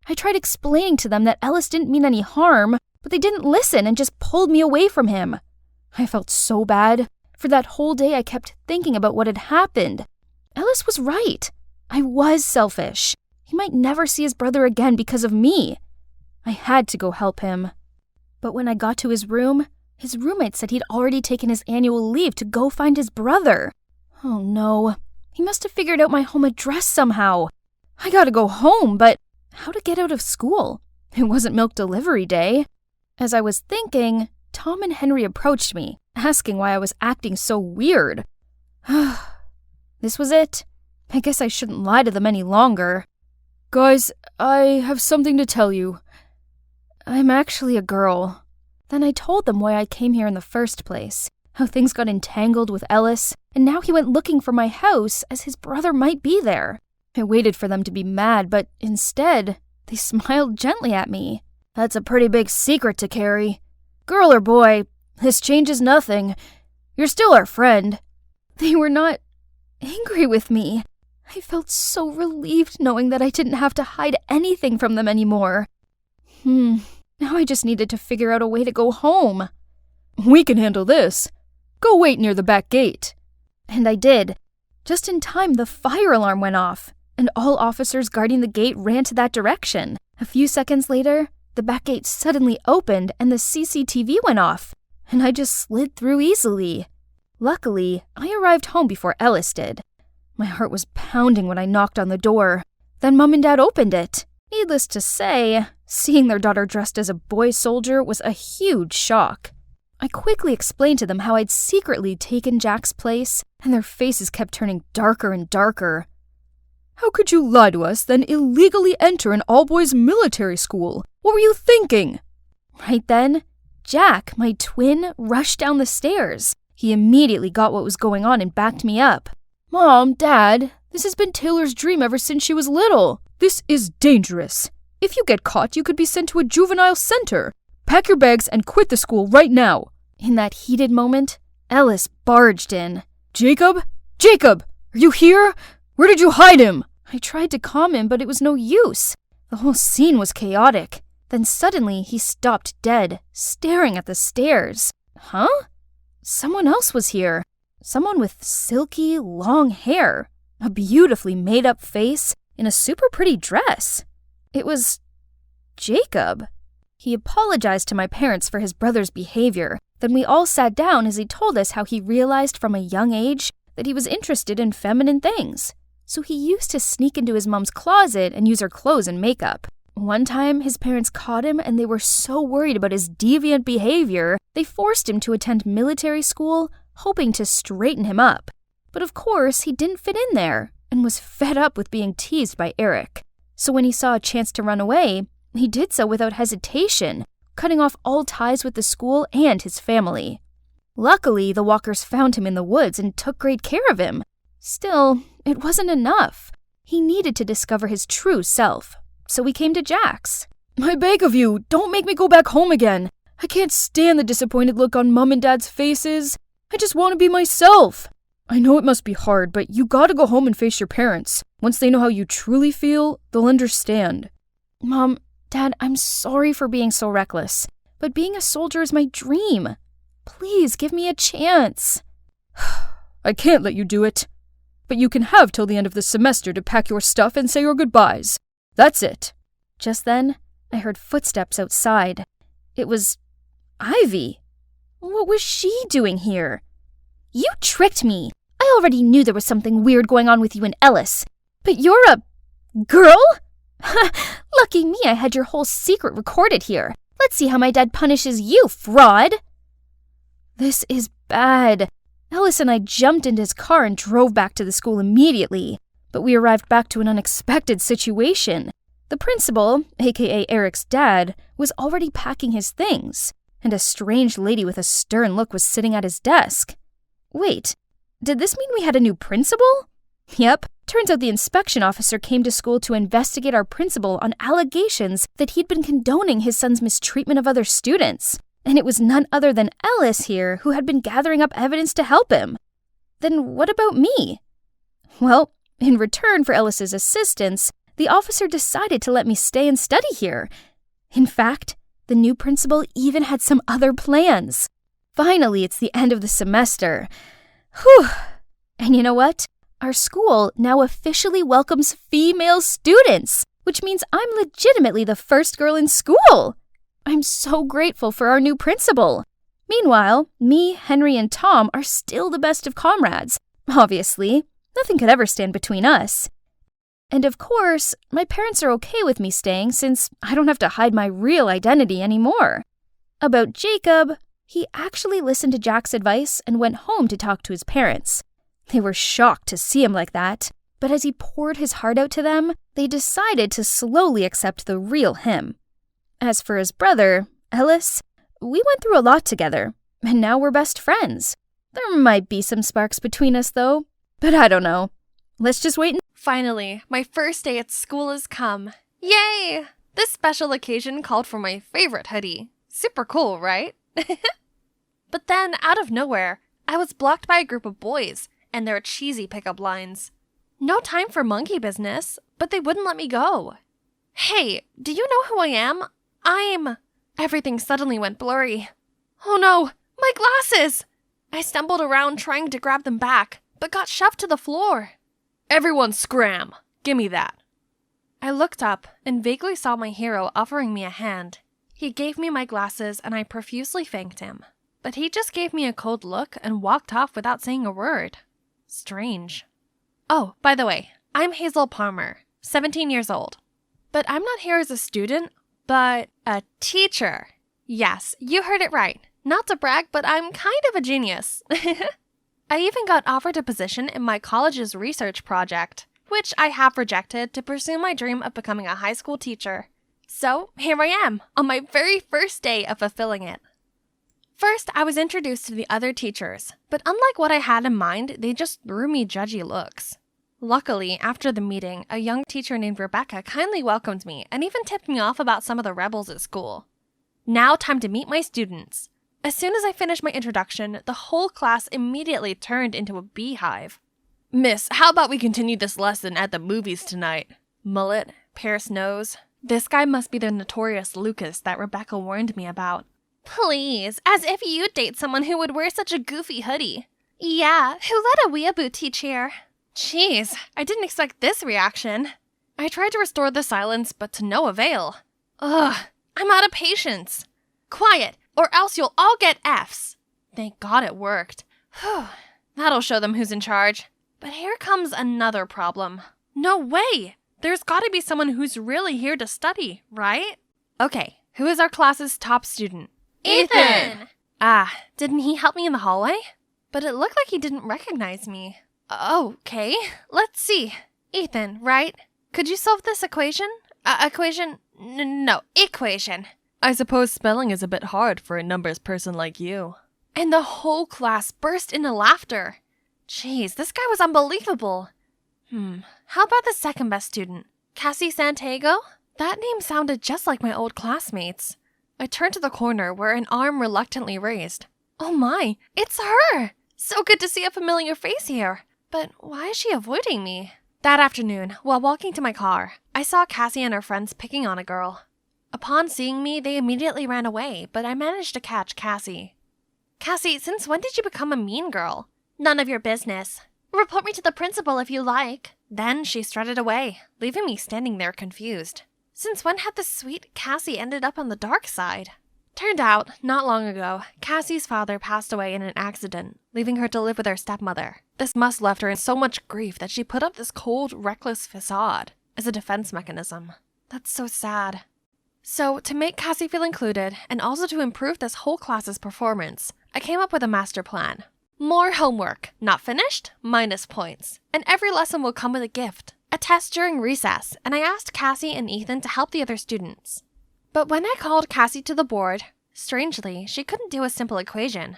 I tried explaining to them that Ellis didn't mean any harm, but they didn't listen and just pulled me away from him. I felt so bad. For that whole day I kept thinking about what had happened. Ellis was right. I was selfish. He might never see his brother again because of me. I had to go help him. But when I got to his room, his roommate said he'd already taken his annual leave to go find his brother. Oh no. He must have figured out my home address somehow. I gotta go home, but how to get out of school? It wasn't milk delivery day. As I was thinking, Tom and Henry approached me, asking why I was acting so weird. This was it. I guess I shouldn't lie to them any longer. Guys, I have something to tell you. I'm actually a girl. Then I told them why I came here in the first place, how things got entangled with Ellis, and now he went looking for my house as his brother might be there. I waited for them to be mad, but instead, they smiled gently at me. That's a pretty big secret to carry. Girl or boy, this changes nothing. You're still our friend. They were not angry with me. I felt so relieved knowing that I didn't have to hide anything from them anymore. Now I just needed to figure out a way to go home. We can handle this. Go wait near the back gate. And I did. Just in time, the fire alarm went off, and all officers guarding the gate ran to that direction. A few seconds later, the back gate suddenly opened and the CCTV went off, and I just slid through easily. Luckily, I arrived home before Ellis did. My heart was pounding when I knocked on the door. Then Mom and Dad opened it. Needless to say, seeing their daughter dressed as a boy soldier was a huge shock. I quickly explained to them how I'd secretly taken Jack's place, and their faces kept turning darker and darker. How could you lie to us, then illegally enter an all-boys military school? What were you thinking? Right then, Jack, my twin, rushed down the stairs. He immediately got what was going on and backed me up. Mom, Dad, this has been Taylor's dream ever since she was little. This is dangerous. If you get caught, you could be sent to a juvenile center. Pack your bags and quit the school right now. In that heated moment, Ellis barged in. Jacob? Jacob! Are you here? Where did you hide him? I tried to calm him, but it was no use. The whole scene was chaotic. Then suddenly, he stopped dead, staring at the stairs. Huh? Someone else was here. Someone with silky, long hair, a beautifully made-up face, in a super pretty dress. It was Jacob. He apologized to my parents for his brother's behavior. Then we all sat down as he told us how he realized from a young age that he was interested in feminine things. So he used to sneak into his mom's closet and use her clothes and makeup. One time, his parents caught him and they were so worried about his deviant behavior, they forced him to attend military school, hoping to straighten him up. But of course, he didn't fit in there and was fed up with being teased by Eric. So when he saw a chance to run away, he did so without hesitation, cutting off all ties with the school and his family. Luckily, the walkers found him in the woods and took great care of him. Still, it wasn't enough. He needed to discover his true self, so we came to Jack's. I beg of you, don't make me go back home again. I can't stand the disappointed look on Mom and Dad's faces. I just want to be myself. I know it must be hard, but you gotta go home and face your parents. Once they know how you truly feel, they'll understand. Mom, Dad, I'm sorry for being so reckless, but being a soldier is my dream. Please give me a chance. I can't let you do it. But you can have till the end of the semester to pack your stuff and say your goodbyes. That's it. Just then, I heard footsteps outside. It was Ivy. What was she doing here? You tricked me. I already knew there was something weird going on with you and Ellis. But you're a girl? Lucky me, I had your whole secret recorded here. Let's see how my dad punishes you, fraud. This is bad. Ellis and I jumped into his car and drove back to the school immediately. But we arrived back to an unexpected situation. The principal, aka Eric's dad, was already packing his things, and a strange lady with a stern look was sitting at his desk. Wait, did this mean we had a new principal? Yep, Turns out the inspection officer came to school to investigate our principal on allegations that he'd been condoning his son's mistreatment of other students. And it was none other than Ellis here who had been gathering up evidence to help him. Then what about me? Well, in return for Ellis's assistance, the officer decided to let me stay and study here. In fact, the new principal even had some other plans. Finally, it's the end of the semester. Whew! And you know what? Our school now officially welcomes female students, which means I'm legitimately the first girl in school. I'm so grateful for our new principal. Meanwhile, me, Henry, and Tom are still the best of comrades. Obviously, nothing could ever stand between us. And of course, my parents are okay with me staying since I don't have to hide my real identity anymore. About Jacob, he actually listened to Jack's advice and went home to talk to his parents. They were shocked to see him like that, but as he poured his heart out to them, they decided to slowly accept the real him. As for his brother, Ellis, we went through a lot together, and now we're best friends. There might be some sparks between us, though, but I don't know. Let's just wait and... Finally, my first day at school has come. Yay! This special occasion called for my favorite hoodie. Super cool, right? But then, out of nowhere, I was blocked by a group of boys and their cheesy pickup lines. No time for monkey business, but they wouldn't let me go. Hey, do you know who I am? Everything suddenly went blurry. Oh no, my glasses! I stumbled around trying to grab them back, but got shoved to the floor. Everyone scram! Gimme that. I looked up and vaguely saw my hero offering me a hand. He gave me my glasses and I profusely thanked him. But he just gave me a cold look and walked off without saying a word. Strange. Oh, by the way, I'm Hazel Palmer, 17 years old. But I'm not here as a student, but a teacher. Yes, you heard it right. Not to brag, but I'm kind of a genius. I even got offered a position in my college's research project, which I have rejected to pursue my dream of becoming a high school teacher. So here I am, on my very first day of fulfilling it. First, I was introduced to the other teachers, but unlike what I had in mind, they just threw me judgy looks. Luckily, after the meeting, a young teacher named Rebecca kindly welcomed me and even tipped me off about some of the rebels at school. Now, time to meet my students. As soon as I finished my introduction, the whole class immediately turned into a beehive. Miss, how about we continue this lesson at the movies tonight? Mullet, pierced nose. This guy must be the notorious Lucas that Rebecca warned me about. Please, as if you'd date someone who would wear such a goofy hoodie. Yeah, who let a weeaboo teach here? Jeez, I didn't expect this reaction. I tried to restore the silence, but to no avail. Ugh, I'm out of patience. Quiet, or else you'll all get Fs. Thank God it worked. Whew, that'll show them who's in charge. But here comes another problem. No way! There's gotta be someone who's really here to study, right? Okay, who is our class's top student? Ethan! Ah, didn't he help me in the hallway? But it looked like he didn't recognize me. Okay, let's see. Ethan, right? Could you solve this equation? Equation? No, equation. I suppose spelling is a bit hard for a numbers person like you. And the whole class burst into laughter. Jeez, this guy was unbelievable. How about the second best student? Cassie Santiago? That name sounded just like my old classmates. I turned to the corner where an arm reluctantly raised. Oh my, it's her! So good to see a familiar face here. But why is she avoiding me? That afternoon, while walking to my car, I saw Cassie and her friends picking on a girl. Upon seeing me, they immediately ran away, but I managed to catch Cassie. Cassie, since when did you become a mean girl? None of your business. Report me to the principal if you like. Then she strutted away, leaving me standing there confused. Since when had the sweet Cassie ended up on the dark side? Turned out, not long ago, Cassie's father passed away in an accident, leaving her to live with her stepmother. This must left her in so much grief that she put up this cold, reckless facade as a defense mechanism. That's so sad. So, to make Cassie feel included, and also to improve this whole class's performance, I came up with a master plan. More homework, not finished, minus points. And every lesson will come with a gift. A test during recess, and I asked Cassie and Ethan to help the other students. But when I called Cassie to the board, strangely, she couldn't do a simple equation.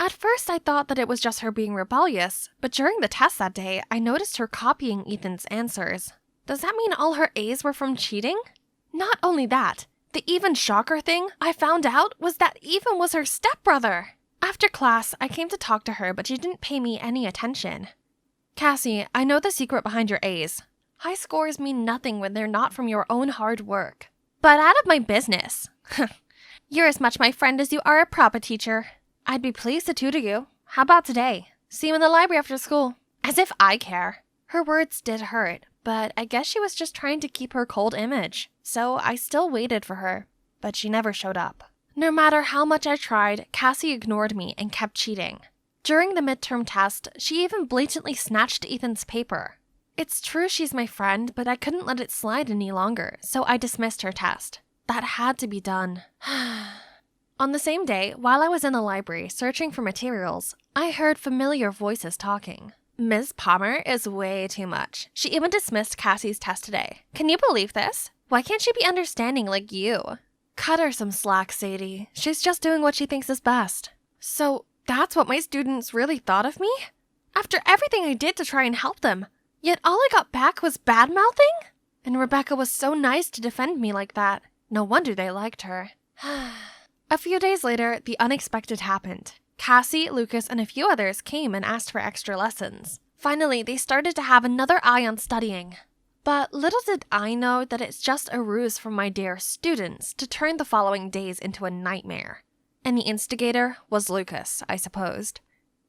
At first, I thought that it was just her being rebellious, but during the test that day, I noticed her copying Ethan's answers. Does that mean all her A's were from cheating? Not only that, the even shocker thing I found out was that Ethan was her stepbrother. After class, I came to talk to her, but she didn't pay me any attention. Cassie, I know the secret behind your A's. High scores mean nothing when they're not from your own hard work. But out of my business. You're as much my friend as you are a proper teacher. I'd be pleased to tutor you. How about today? See you in the library after school. As if I care. Her words did hurt, but I guess she was just trying to keep her cold image. So I still waited for her, but she never showed up. No matter how much I tried, Cassie ignored me and kept cheating. During the midterm test, she even blatantly snatched Ethan's paper. It's true she's my friend, but I couldn't let it slide any longer, so I dismissed her test. That had to be done. On the same day, while I was in the library searching for materials, I heard familiar voices talking. Ms. Palmer is way too much. She even dismissed Cassie's test today. Can you believe this? Why can't she be understanding like you? Cut her some slack, Sadie. She's just doing what she thinks is best. So that's what my students really thought of me? After everything I did to try and help them, yet all I got back was bad-mouthing? And Rebecca was so nice to defend me like that. No wonder they liked her. A few days later, the unexpected happened. Cassie, Lucas, and a few others came and asked for extra lessons. Finally, they started to have another eye on studying. But little did I know that it's just a ruse from my dear students to turn the following days into a nightmare. And the instigator was Lucas, I supposed.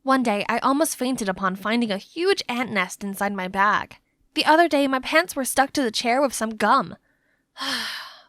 One day, I almost fainted upon finding a huge ant nest inside my bag. The other day, my pants were stuck to the chair with some gum.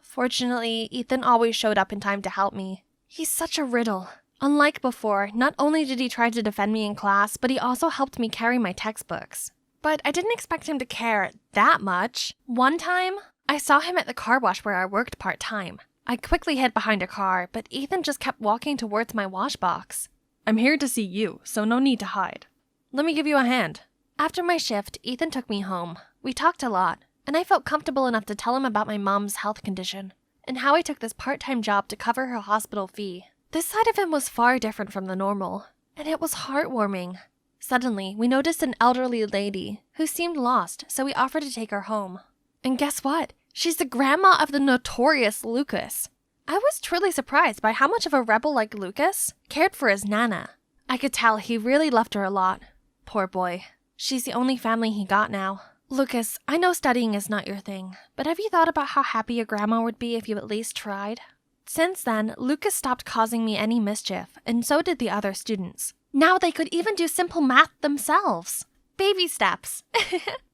Fortunately, Ethan always showed up in time to help me. He's such a riddle. Unlike before, not only did he try to defend me in class, but he also helped me carry my textbooks. But I didn't expect him to care that much. One time, I saw him at the car wash where I worked part-time. I quickly hid behind a car, but Ethan just kept walking towards my wash box. I'm here to see you, so no need to hide. Let me give you a hand. After my shift, Ethan took me home. We talked a lot, and I felt comfortable enough to tell him about my mom's health condition, and how I took this part-time job to cover her hospital fee. This side of him was far different from the normal, and it was heartwarming. Suddenly, we noticed an elderly lady who seemed lost, so we offered to take her home. And guess what? She's the grandma of the notorious Lucas. I was truly surprised by how much of a rebel like Lucas cared for his Nana. I could tell he really loved her a lot. Poor boy. She's the only family he got now. Lucas, I know studying is not your thing, but have you thought about how happy your grandma would be if you at least tried? Since then, Lucas stopped causing me any mischief, and so did the other students. Now they could even do simple math themselves. Baby steps.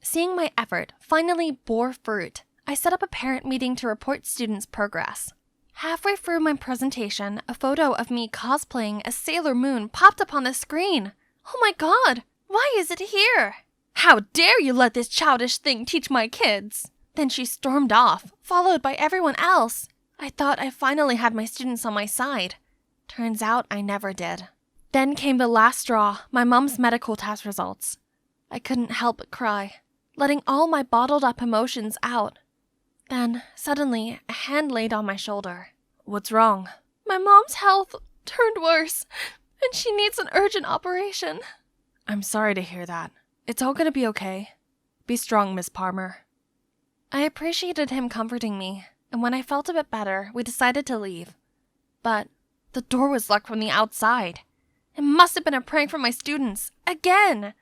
Seeing my effort finally bore fruit, I set up a parent meeting to report students' progress. Halfway through my presentation, a photo of me cosplaying as Sailor Moon popped up on the screen. Oh my god, why is it here? How dare you let this childish thing teach my kids? Then she stormed off, followed by everyone else. I thought I finally had my students on my side. Turns out I never did. Then came the last straw, my mom's medical test results. I couldn't help but cry, letting all my bottled up emotions out. Then, suddenly, a hand laid on my shoulder. What's wrong? My mom's health turned worse, and she needs an urgent operation. I'm sorry to hear that. It's all gonna be okay. Be strong, Miss Palmer. I appreciated him comforting me, and when I felt a bit better, we decided to leave. But the door was locked from the outside. It must have been a prank from my students. Again!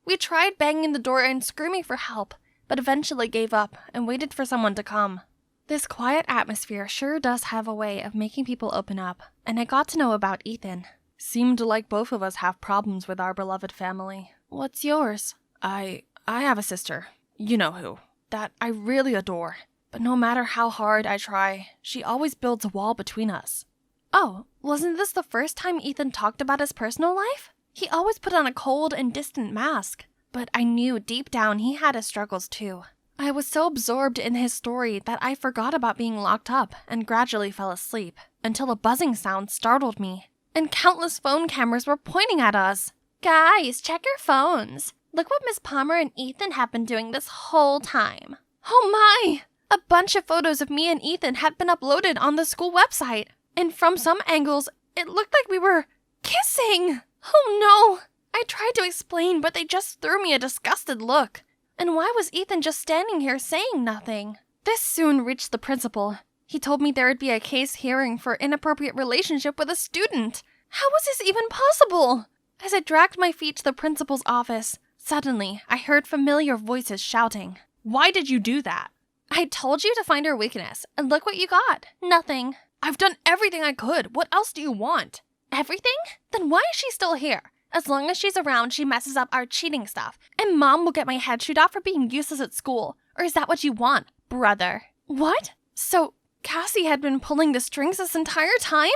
We tried banging the door and screaming for help, but eventually gave up and waited for someone to come. This quiet atmosphere sure does have a way of making people open up, and I got to know about Ethan. Seemed like both of us have problems with our beloved family. What's yours? I have a sister. You know who. That I really adore. But no matter how hard I try, she always builds a wall between us. Oh, wasn't this the first time Ethan talked about his personal life? He always put on a cold and distant mask. But I knew deep down he had his struggles too. I was so absorbed in his story that I forgot about being locked up and gradually fell asleep, until a buzzing sound startled me, and countless phone cameras were pointing at us. Guys, check your phones. Look what Miss Palmer and Ethan have been doing this whole time. Oh my! A bunch of photos of me and Ethan had been uploaded on the school website, and from some angles, it looked like we were kissing. Oh no! I tried to explain, but they just threw me a disgusted look. And why was Ethan just standing here saying nothing? This soon reached the principal. He told me there would be a case hearing for inappropriate relationship with a student. How was this even possible? As I dragged my feet to the principal's office, suddenly I heard familiar voices shouting. Why did you do that? I told you to find her weakness, and look what you got. Nothing. I've done everything I could. What else do you want? Everything? Then why is she still here? As long as she's around, she messes up our cheating stuff, and Mom will get my head chewed off for being useless at school. Or is that what you want, brother? What? So, Cassie had been pulling the strings this entire time?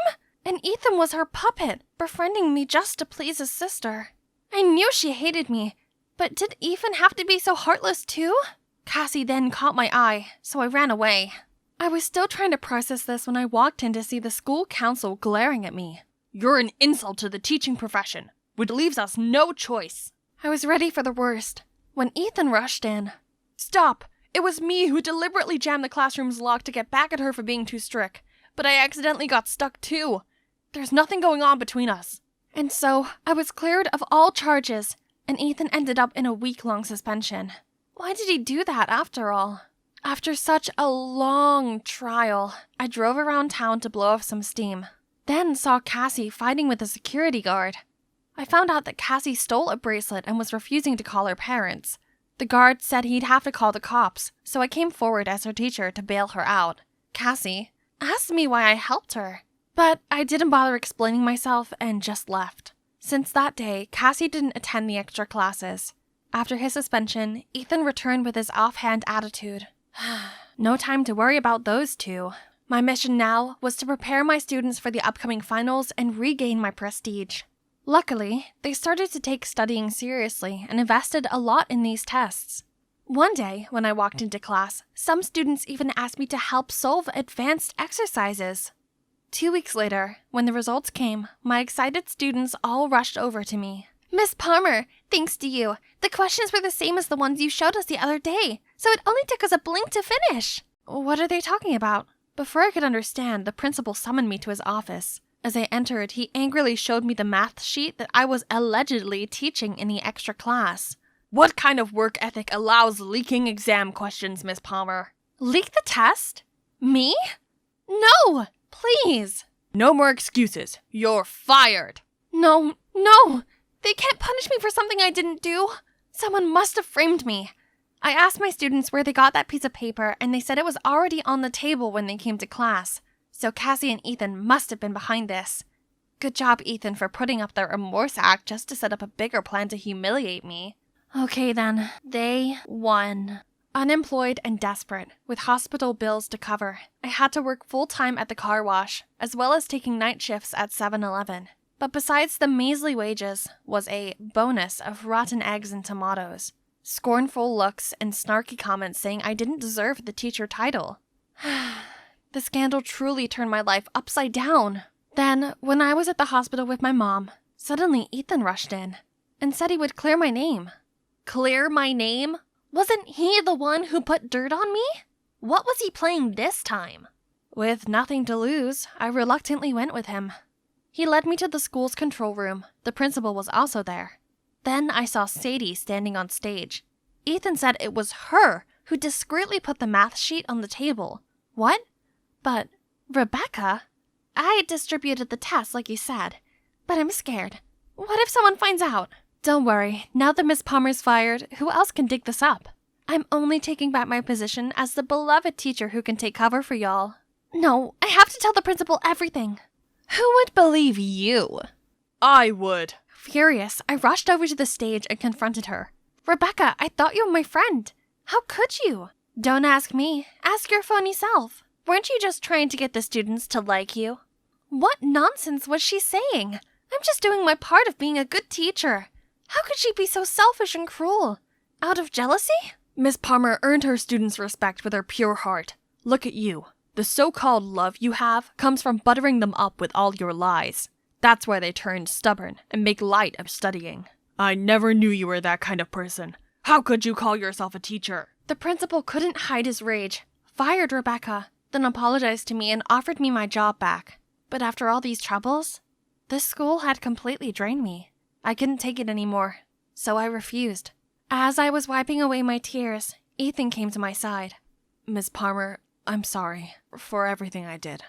And Ethan was her puppet, befriending me just to please his sister. I knew she hated me, but did Ethan have to be so heartless too? Cassie then caught my eye, so I ran away. I was still trying to process this when I walked in to see the school council glaring at me. You're an insult to the teaching profession, which leaves us no choice. I was ready for the worst when Ethan rushed in. Stop! It was me who deliberately jammed the classroom's lock to get back at her for being too strict, but I accidentally got stuck too. There's nothing going on between us. And so, I was cleared of all charges, and Ethan ended up in a week-long suspension. Why did he do that after all? After such a long trial, I drove around town to blow off some steam. Then saw Cassie fighting with a security guard. I found out that Cassie stole a bracelet and was refusing to call her parents. The guard said he'd have to call the cops, so I came forward as her teacher to bail her out. Cassie asked me why I helped her, but I didn't bother explaining myself and just left. Since that day, Cassie didn't attend the extra classes. After his suspension, Ethan returned with his offhand attitude. No time to worry about those two. My mission now was to prepare my students for the upcoming finals and regain my prestige. Luckily, they started to take studying seriously and invested a lot in these tests. One day, when I walked into class, some students even asked me to help solve advanced exercises. 2 weeks later, when the results came, my excited students all rushed over to me. Miss Palmer, thanks to you, the questions were the same as the ones you showed us the other day, so it only took us a blink to finish. What are they talking about? Before I could understand, the principal summoned me to his office. As I entered, he angrily showed me the math sheet that I was allegedly teaching in the extra class. What kind of work ethic allows leaking exam questions, Miss Palmer? Leak the test? Me? No! Please! No more excuses. You're fired. No! They can't punish me for something I didn't do. Someone must have framed me. I asked my students where they got that piece of paper, and they said it was already on the table when they came to class. So Cassie and Ethan must have been behind this. Good job, Ethan, for putting up their remorse act just to set up a bigger plan to humiliate me. Okay then, they won. Unemployed and desperate, with hospital bills to cover, I had to work full-time at the car wash, as well as taking night shifts at 7-Eleven. But besides the measly wages was a bonus of rotten eggs and tomatoes, scornful looks, and snarky comments saying I didn't deserve the teacher title. The scandal truly turned my life upside down. Then, when I was at the hospital with my mom, suddenly Ethan rushed in and said he would clear my name. Clear my name? Wasn't he the one who put dirt on me? What was he playing this time? With nothing to lose, I reluctantly went with him. He led me to the school's control room. The principal was also there. Then I saw Sadie standing on stage. Ethan said it was her who discreetly put the math sheet on the table. What? But, Rebecca? I distributed the test like you said, but I'm scared. What if someone finds out? Don't worry, now that Miss Palmer's fired, who else can dig this up? I'm only taking back my position as the beloved teacher who can take cover for y'all. No, I have to tell the principal everything. Who would believe you? I would. Furious, I rushed over to the stage and confronted her. Rebecca, I thought you were my friend. How could you? Don't ask me. Ask your phony self. Weren't you just trying to get the students to like you? What nonsense was she saying? I'm just doing my part of being a good teacher. How could she be so selfish and cruel? Out of jealousy? Miss Palmer earned her students' respect with her pure heart. Look at you. The so-called love you have comes from buttering them up with all your lies. That's why they turn stubborn and make light of studying. I never knew you were that kind of person. How could you call yourself a teacher? The principal couldn't hide his rage, fired Rebecca, then apologized to me and offered me my job back. But after all these troubles, this school had completely drained me. I couldn't take it anymore, so I refused. As I was wiping away my tears, Ethan came to my side. Miss Palmer, I'm sorry for everything I did.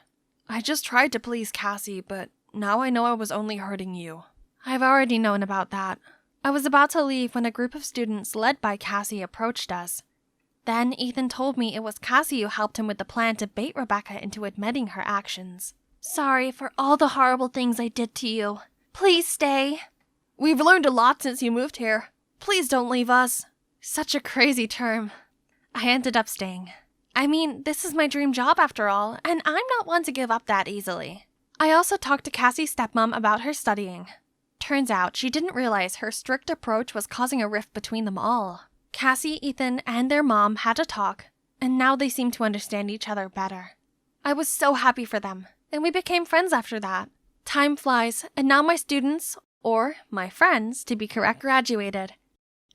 I just tried to please Cassie, but now I know I was only hurting you. I've already known about that. I was about to leave when a group of students led by Cassie approached us. Then Ethan told me it was Cassie who helped him with the plan to bait Rebecca into admitting her actions. Sorry for all the horrible things I did to you. Please stay. We've learned a lot since you moved here. Please don't leave us. Such a crazy term. I ended up staying. I mean, this is my dream job after all, and I'm not one to give up that easily. I also talked to Cassie's stepmom about her studying. Turns out she didn't realize her strict approach was causing a rift between them all. Cassie, Ethan, and their mom had a talk, and now they seem to understand each other better. I was so happy for them, and we became friends after that. Time flies, and now my students, or my friends to be correct, graduated,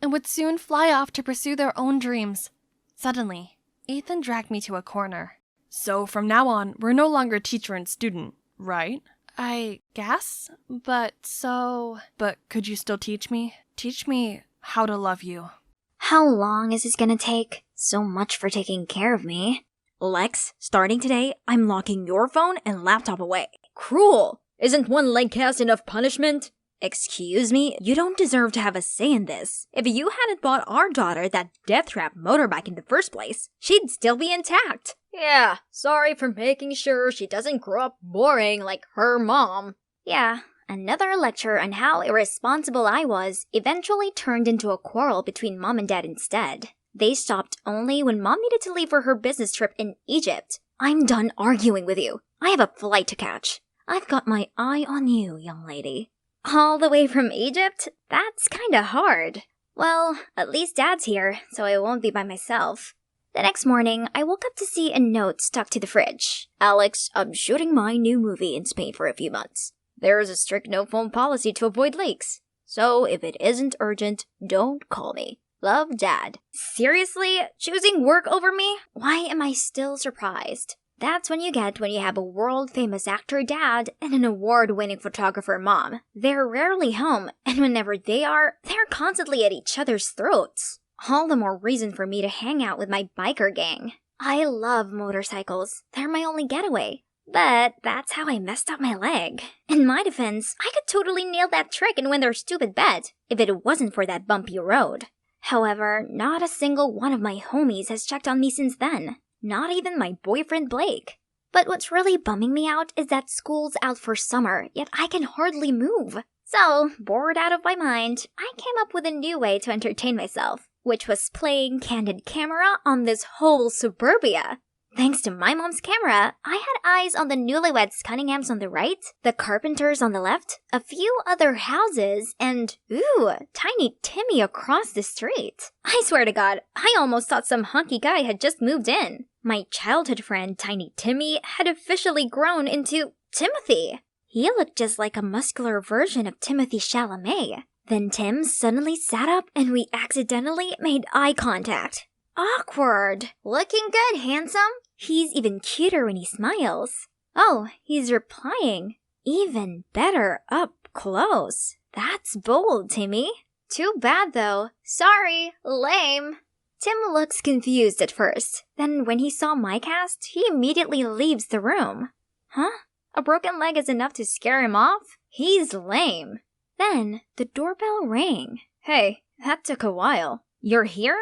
and would soon fly off to pursue their own dreams. Suddenly, Ethan dragged me to a corner. So from now on, we're no longer teacher and student, right? I guess, but could you still teach me? Teach me how to love you. How long is this gonna take? So much for taking care of me. Lex, starting today, I'm locking your phone and laptop away. Cruel! Isn't one leg cast enough punishment? Excuse me, you don't deserve to have a say in this. If you hadn't bought our daughter that death trap motorbike in the first place, she'd still be intact. Yeah, sorry for making sure she doesn't grow up boring like her mom. Yeah, another lecture on how irresponsible I was eventually turned into a quarrel between mom and dad instead. They stopped only when mom needed to leave for her business trip in Egypt. I'm done arguing with you. I have a flight to catch. I've got my eye on you, young lady. All the way from Egypt? That's kinda hard. Well, at least Dad's here, so I won't be by myself. The next morning, I woke up to see a note stuck to the fridge. Alex, I'm shooting my new movie in Spain for a few months. There is a strict no-phone policy to avoid leaks. So if it isn't urgent, don't call me. Love, Dad. Seriously? Choosing work over me? Why am I still surprised? That's when you get when you have a world-famous actor dad and an award-winning photographer mom. They're rarely home, and whenever they are, they're constantly at each other's throats. All the more reason for me to hang out with my biker gang. I love motorcycles. They're my only getaway. But that's how I messed up my leg. In my defense, I could totally nail that trick and win their stupid bet, if it wasn't for that bumpy road. However, not a single one of my homies has checked on me since then. Not even my boyfriend Blake. But what's really bumming me out is that school's out for summer, yet I can hardly move. So, bored out of my mind, I came up with a new way to entertain myself, which was playing candid camera on this whole suburbia. Thanks to my mom's camera, I had eyes on the newlyweds Cunninghams on the right, the Carpenters on the left, a few other houses, and, Tiny Timmy across the street. I swear to God, I almost thought some hunky guy had just moved in. My childhood friend Tiny Timmy had officially grown into Timothy. He looked just like a muscular version of Timothy Chalamet. Then Tim suddenly sat up and we accidentally made eye contact. Awkward. Looking good, handsome? He's even cuter when he smiles. Oh, he's replying. Even better up close. That's bold, Timmy. Too bad, though. Sorry, lame. Tim looks confused at first. Then when he saw my cast, he immediately leaves the room. Huh? A broken leg is enough to scare him off? He's lame. Then the doorbell rang. Hey, that took a while. You're here?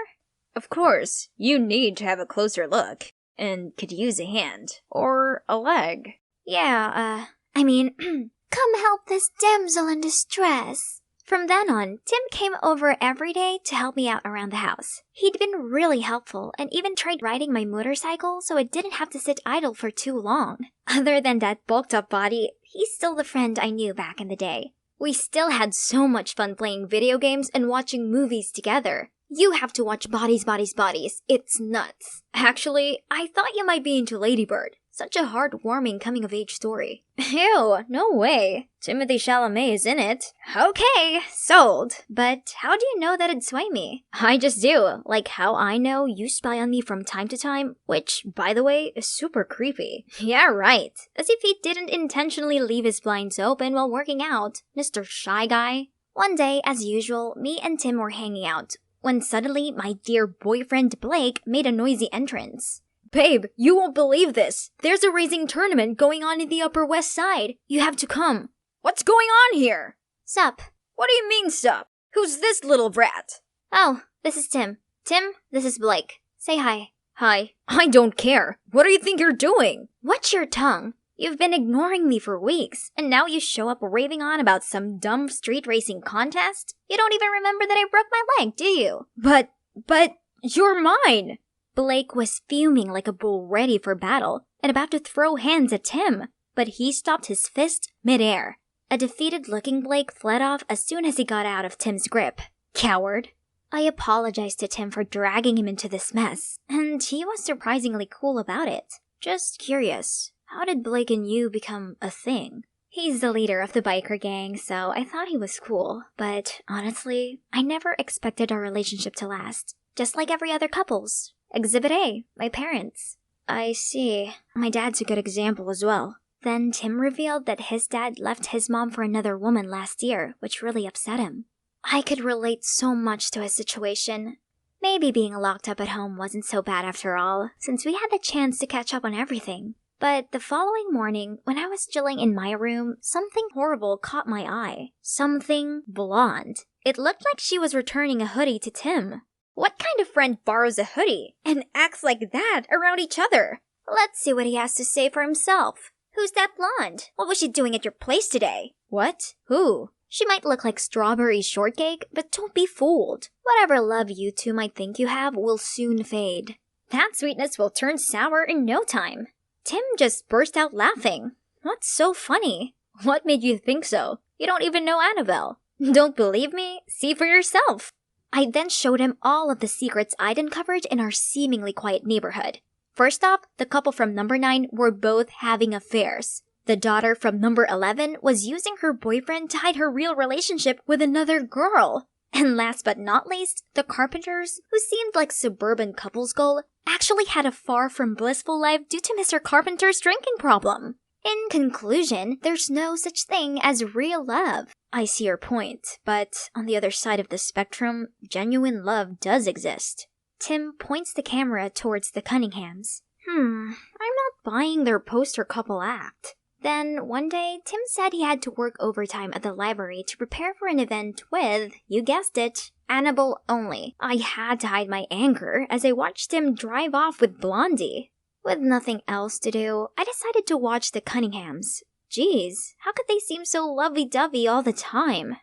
Of course, you need to have a closer look, and could use a hand, or a leg. Yeah, come help this damsel in distress. From then on, Tim came over every day to help me out around the house. He'd been really helpful and even tried riding my motorcycle so it didn't have to sit idle for too long. Other than that bulked up body, he's still the friend I knew back in the day. We still had so much fun playing video games and watching movies together. You have to watch Bodies, Bodies, Bodies. It's nuts. Actually, I thought you might be into Lady Bird. Such a heartwarming coming-of-age story. Ew, no way. Timothy Chalamet is in it. Okay, sold. But how do you know that it'd sway me? I just do. Like how I know you spy on me from time to time, which, by the way, is super creepy. Yeah, right. As if he didn't intentionally leave his blinds open while working out. Mr. Shy Guy. One day, as usual, me and Tim were hanging out, when suddenly my dear boyfriend Blake made a noisy entrance. Babe, you won't believe this. There's a racing tournament going on in the Upper West Side. You have to come. What's going on here? Sup? What do you mean, sup? Who's this little brat? Oh, this is Tim. Tim, this is Blake. Say hi. Hi. I don't care. What do you think you're doing? Watch your tongue. You've been ignoring me for weeks, and now you show up raving on about some dumb street racing contest? You don't even remember that I broke my leg, do you? But, you're mine. Blake was fuming like a bull ready for battle and about to throw hands at Tim, but he stopped his fist midair. A defeated-looking Blake fled off as soon as he got out of Tim's grip. Coward. I apologized to Tim for dragging him into this mess, and he was surprisingly cool about it. Just curious, how did Blake and you become a thing? He's the leader of the biker gang, so I thought he was cool, but honestly, I never expected our relationship to last. Just like every other couple's. Exhibit A, my parents. I see. My dad's a good example as well. Then Tim revealed that his dad left his mom for another woman last year, which really upset him. I could relate so much to his situation. Maybe being locked up at home wasn't so bad after all, since we had the chance to catch up on everything. But the following morning, when I was chilling in my room, something horrible caught my eye. Something blonde. It looked like she was returning a hoodie to Tim. What kind of friend borrows a hoodie and acts like that around each other? Let's see what he has to say for himself. Who's that blonde? What was she doing at your place today? What? Who? She might look like strawberry shortcake, but don't be fooled. Whatever love you two might think you have will soon fade. That sweetness will turn sour in no time. Tim just burst out laughing. What's so funny? What made you think so? You don't even know Annabelle. Don't believe me? See for yourself. I then showed him all of the secrets I'd uncovered in our seemingly quiet neighborhood. First off, the couple from number 9 were both having affairs. The daughter from number 11 was using her boyfriend to hide her real relationship with another girl. And last but not least, the Carpenters, who seemed like suburban couples goal, actually had a far from blissful life due to Mr. Carpenter's drinking problem. In conclusion, there's no such thing as real love. I see your point, but on the other side of the spectrum, genuine love does exist. Tim points the camera towards the Cunninghams. I'm not buying their poster couple act. Then, one day, Tim said he had to work overtime at the library to prepare for an event with, you guessed it, Annabelle only. I had to hide my anger as I watched him drive off with Blondie. With nothing else to do, I decided to watch the Cunninghams. Geez, how could they seem so lovey-dovey all the time?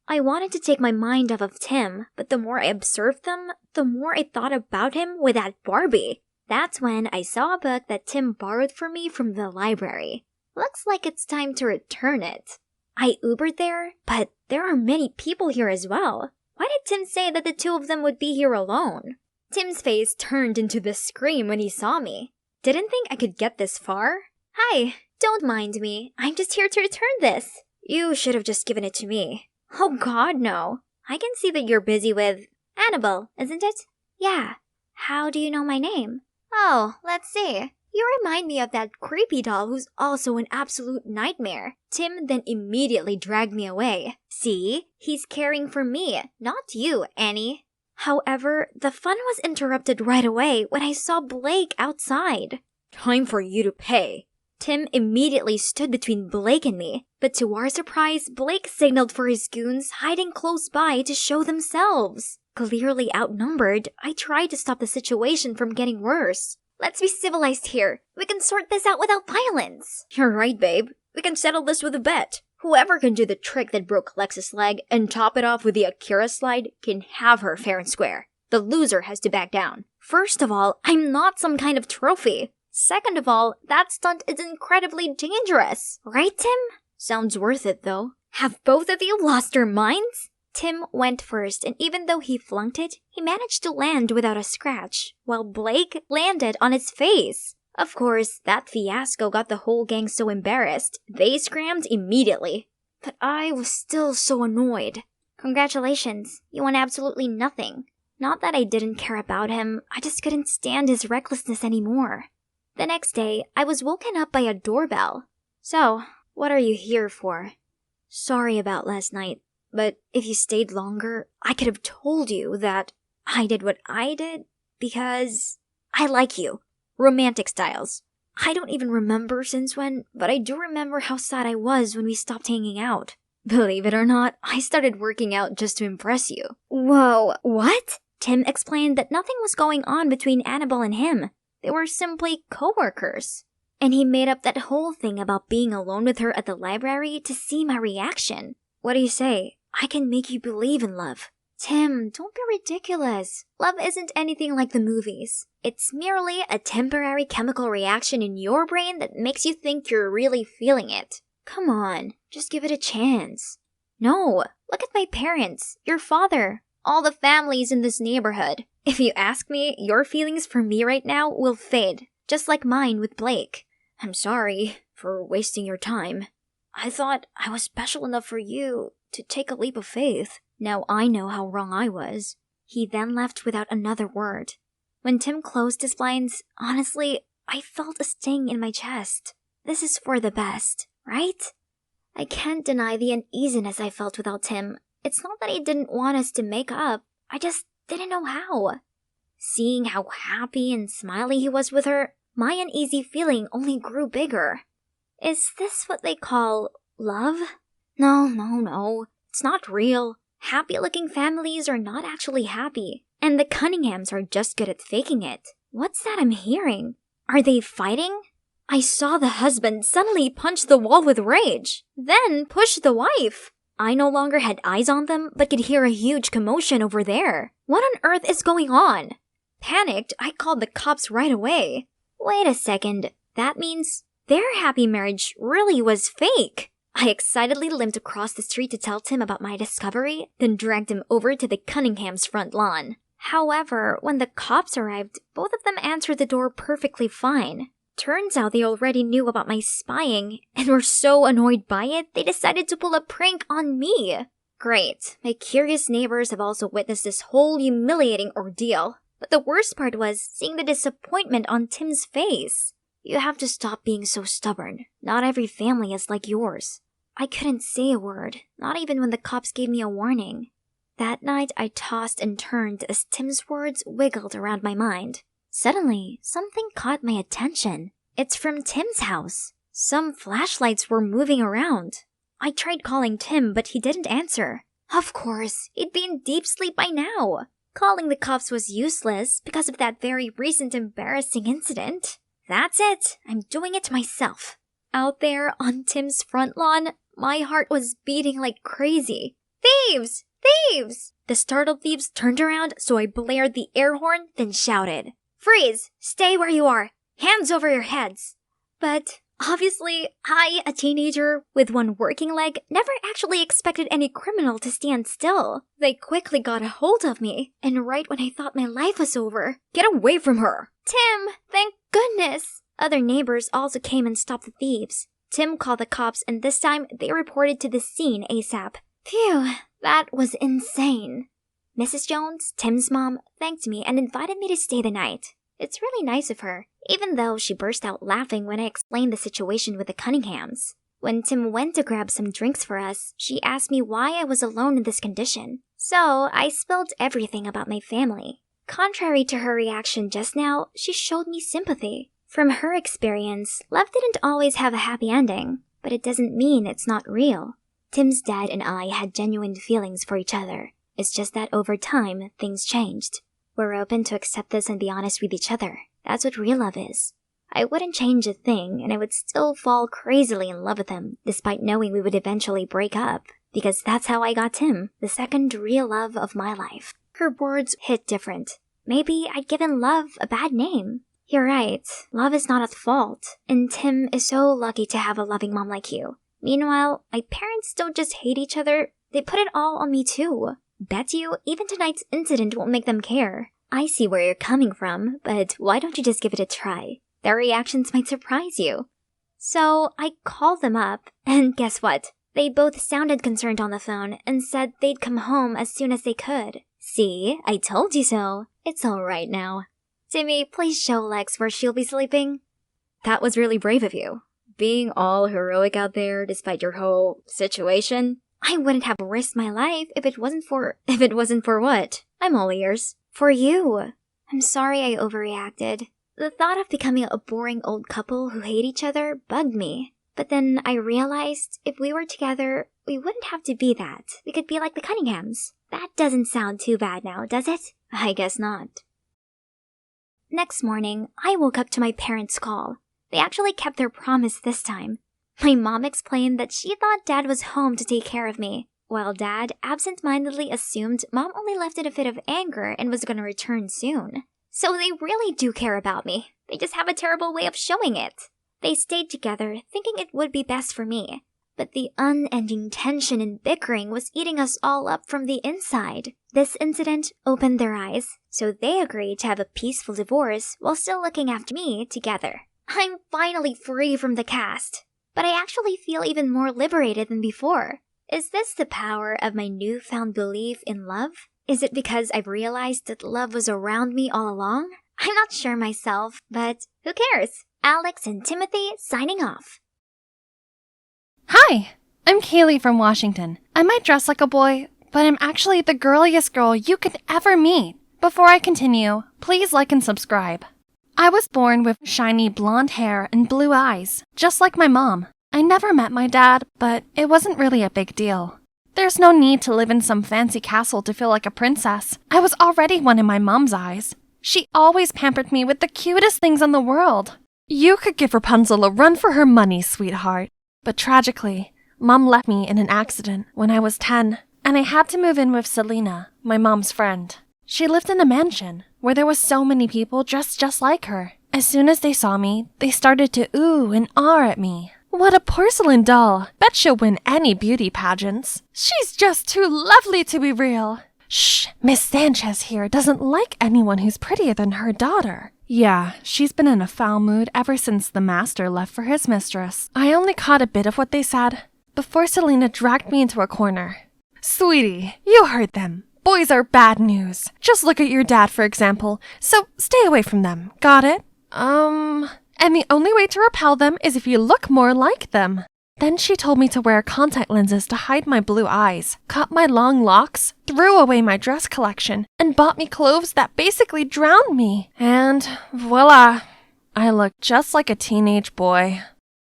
I wanted to take my mind off of Tim, but the more I observed them, the more I thought about him with that Barbie. That's when I saw a book that Tim borrowed for me from the library. Looks like it's time to return it. I Ubered there, but there are many people here as well. Why did Tim say that the two of them would be here alone? Tim's face turned into the scream when he saw me. Didn't think I could get this far? Hi, don't mind me. I'm just here to return this. You should have just given it to me. Oh god, no. I can see that you're busy with Annabelle, isn't it? Yeah. How do you know my name? Oh, let's see. You remind me of that creepy doll who's also an absolute nightmare. Tim then immediately dragged me away. See? He's caring for me, not you, Annie. However, the fun was interrupted right away when I saw Blake outside. Time for you to pay. Tim immediately stood between Blake and me, but to our surprise, Blake signaled for his goons hiding close by to show themselves. Clearly outnumbered, I tried to stop the situation from getting worse. Let's be civilized here. We can sort this out without violence. You're right, babe. We can settle this with a bet. Whoever can do the trick that broke Lex's leg and top it off with the Akira slide can have her fair and square. The loser has to back down. First of all, I'm not some kind of trophy. Second of all, that stunt is incredibly dangerous. Right, Tim? Sounds worth it, though. Have both of you lost your minds? Tim went first, and even though he flunked it, he managed to land without a scratch, while Blake landed on his face. Of course, that fiasco got the whole gang so embarrassed, they scrammed immediately. But I was still so annoyed. Congratulations, you won absolutely nothing. Not that I didn't care about him, I just couldn't stand his recklessness anymore. The next day, I was woken up by a doorbell. So, what are you here for? Sorry about last night. But if you stayed longer, I could have told you that I did what I did because I like you. Romantic styles. I don't even remember since when, but I do remember how sad I was when we stopped hanging out. Believe it or not, I started working out just to impress you. Whoa, what? Tim explained that nothing was going on between Annabelle and him. They were simply co-workers. And he made up that whole thing about being alone with her at the library to see my reaction. What do you say? I can make you believe in love. Tim, don't be ridiculous. Love isn't anything like the movies. It's merely a temporary chemical reaction in your brain that makes you think you're really feeling it. Come on, just give it a chance. No, look at my parents, your father, all the families in this neighborhood. If you ask me, your feelings for me right now will fade, just like mine with Blake. I'm sorry for wasting your time. I thought I was special enough for you to take a leap of faith. Now I know how wrong I was. He then left without another word. When Tim closed his blinds, honestly, I felt a sting in my chest. This is for the best, right? I can't deny the uneasiness I felt without Tim. It's not that he didn't want us to make up. I just didn't know how. Seeing how happy and smiley he was with her, my uneasy feeling only grew bigger. Is this what they call love? No. It's not real. Happy-looking families are not actually happy, and the Cunninghams are just good at faking it. What's that I'm hearing? Are they fighting? I saw the husband suddenly punch the wall with rage, then push the wife. I no longer had eyes on them, but could hear a huge commotion over there. What on earth is going on? Panicked, I called the cops right away. Wait a second, that means their happy marriage really was fake. I excitedly limped across the street to tell Tim about my discovery, then dragged him over to the Cunninghams' front lawn. However, when the cops arrived, both of them answered the door perfectly fine. Turns out they already knew about my spying, and were so annoyed by it, they decided to pull a prank on me. Great, my curious neighbors have also witnessed this whole humiliating ordeal. But the worst part was seeing the disappointment on Tim's face. You have to stop being so stubborn. Not every family is like yours. I couldn't say a word, not even when the cops gave me a warning. That night, I tossed and turned as Tim's words wiggled around my mind. Suddenly, something caught my attention. It's from Tim's house. Some flashlights were moving around. I tried calling Tim, but he didn't answer. Of course, he'd be in deep sleep by now. Calling the cops was useless because of that very recent embarrassing incident. That's it. I'm doing it myself. Out there on Tim's front lawn, my heart was beating like crazy. Thieves! Thieves! The startled thieves turned around, so I blared the air horn, then shouted, "Freeze! Stay where you are! Hands over your heads!" But obviously, I, a teenager with one working leg, never actually expected any criminal to stand still. They quickly got a hold of me, and right when I thought my life was over, "Get away from her!" Tim, thank goodness! Other neighbors also came and stopped the thieves. Tim called the cops, and this time they reported to the scene ASAP. Phew, that was insane. Mrs. Jones, Tim's mom, thanked me and invited me to stay the night. It's really nice of her, even though she burst out laughing when I explained the situation with the Cunninghams. When Tim went to grab some drinks for us, she asked me why I was alone in this condition. So I spilled everything about my family. Contrary to her reaction just now, she showed me sympathy. From her experience, love didn't always have a happy ending, but it doesn't mean it's not real. Tim's dad and I had genuine feelings for each other. It's just that over time, things changed. We're open to accept this and be honest with each other. That's what real love is. I wouldn't change a thing, and I would still fall crazily in love with him, despite knowing we would eventually break up. Because that's how I got Tim, the second real love of my life. Her words hit different. Maybe I'd given love a bad name. You're right, love is not at fault, and Tim is so lucky to have a loving mom like you. Meanwhile, my parents don't just hate each other, they put it all on me too. Bet you, even tonight's incident won't make them care. I see where you're coming from, but why don't you just give it a try? Their reactions might surprise you. So, I called them up, and guess what? They both sounded concerned on the phone and said they'd come home as soon as they could. See, I told you so. It's alright now. Timmy, please show Lex where she'll be sleeping. That was really brave of you. Being all heroic out there despite your whole situation. I wouldn't have risked my life if it wasn't for what? I'm all ears. For you. I'm sorry I overreacted. The thought of becoming a boring old couple who hate each other bugged me. But then I realized if we were together, we wouldn't have to be that. We could be like the Cunninghams. That doesn't sound too bad now, does it? I guess not. Next morning, I woke up to my parents' call. They actually kept their promise this time. My mom explained that she thought Dad was home to take care of me, while Dad absent-mindedly assumed Mom only left in a fit of anger and was going to return soon. So they really do care about me. They just have a terrible way of showing it. They stayed together, thinking it would be best for me. But the unending tension and bickering was eating us all up from the inside. This incident opened their eyes, so they agreed to have a peaceful divorce while still looking after me together. I'm finally free from the cast, but I actually feel even more liberated than before. Is this the power of my newfound belief in love? Is it because I've realized that love was around me all along? I'm not sure myself, but who cares? Alex and Timothy signing off. Hi, I'm Kaylee from Washington. I might dress like a boy, but I'm actually the girliest girl you could ever meet. Before I continue, please like and subscribe. I was born with shiny blonde hair and blue eyes, just like my mom. I never met my dad, but it wasn't really a big deal. There's no need to live in some fancy castle to feel like a princess. I was already one in my mom's eyes. She always pampered me with the cutest things in the world. You could give Rapunzel a run for her money, sweetheart. But tragically, Mom left me in an accident when I was 10, and I had to move in with Selena, my mom's friend. She lived in a mansion where there was so many people dressed just like her. As soon as they saw me, they started to ooh and ah at me. What a porcelain doll! Bet she'll win any beauty pageants. She's just too lovely to be real. Shh, Miss Sanchez here doesn't like anyone who's prettier than her daughter. Yeah, she's been in a foul mood ever since the master left for his mistress. I only caught a bit of what they said before Selena dragged me into a corner. Sweetie, you heard them. Boys are bad news. Just look at your dad, for example. So stay away from them. Got it? And the only way to repel them is if you look more like them. Then she told me to wear contact lenses to hide my blue eyes, cut my long locks, threw away my dress collection, and bought me clothes that basically drowned me. And voila, I looked just like a teenage boy.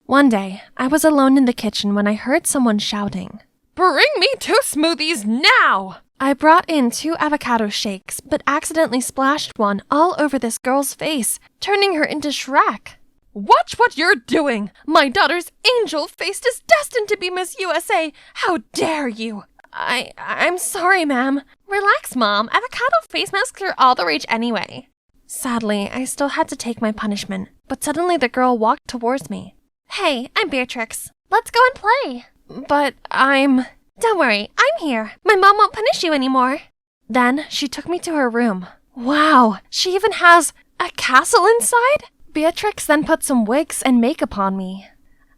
One day, I was alone in the kitchen when I heard someone shouting, "Bring me 2 smoothies now!" I brought in 2 avocado shakes, but accidentally splashed one all over this girl's face, turning her into Shrek. Watch what you're doing! My daughter's angel face is destined to be Miss USA! How dare you! I'm sorry, ma'am. Relax, Mom. Avocado face masks are all the rage anyway. Sadly, I still had to take my punishment, but suddenly the girl walked towards me. Hey, I'm Beatrix. Let's go and play. But Don't worry, I'm here. My mom won't punish you anymore. Then she took me to her room. Wow, she even has a castle inside? Beatrix then put some wigs and makeup on me.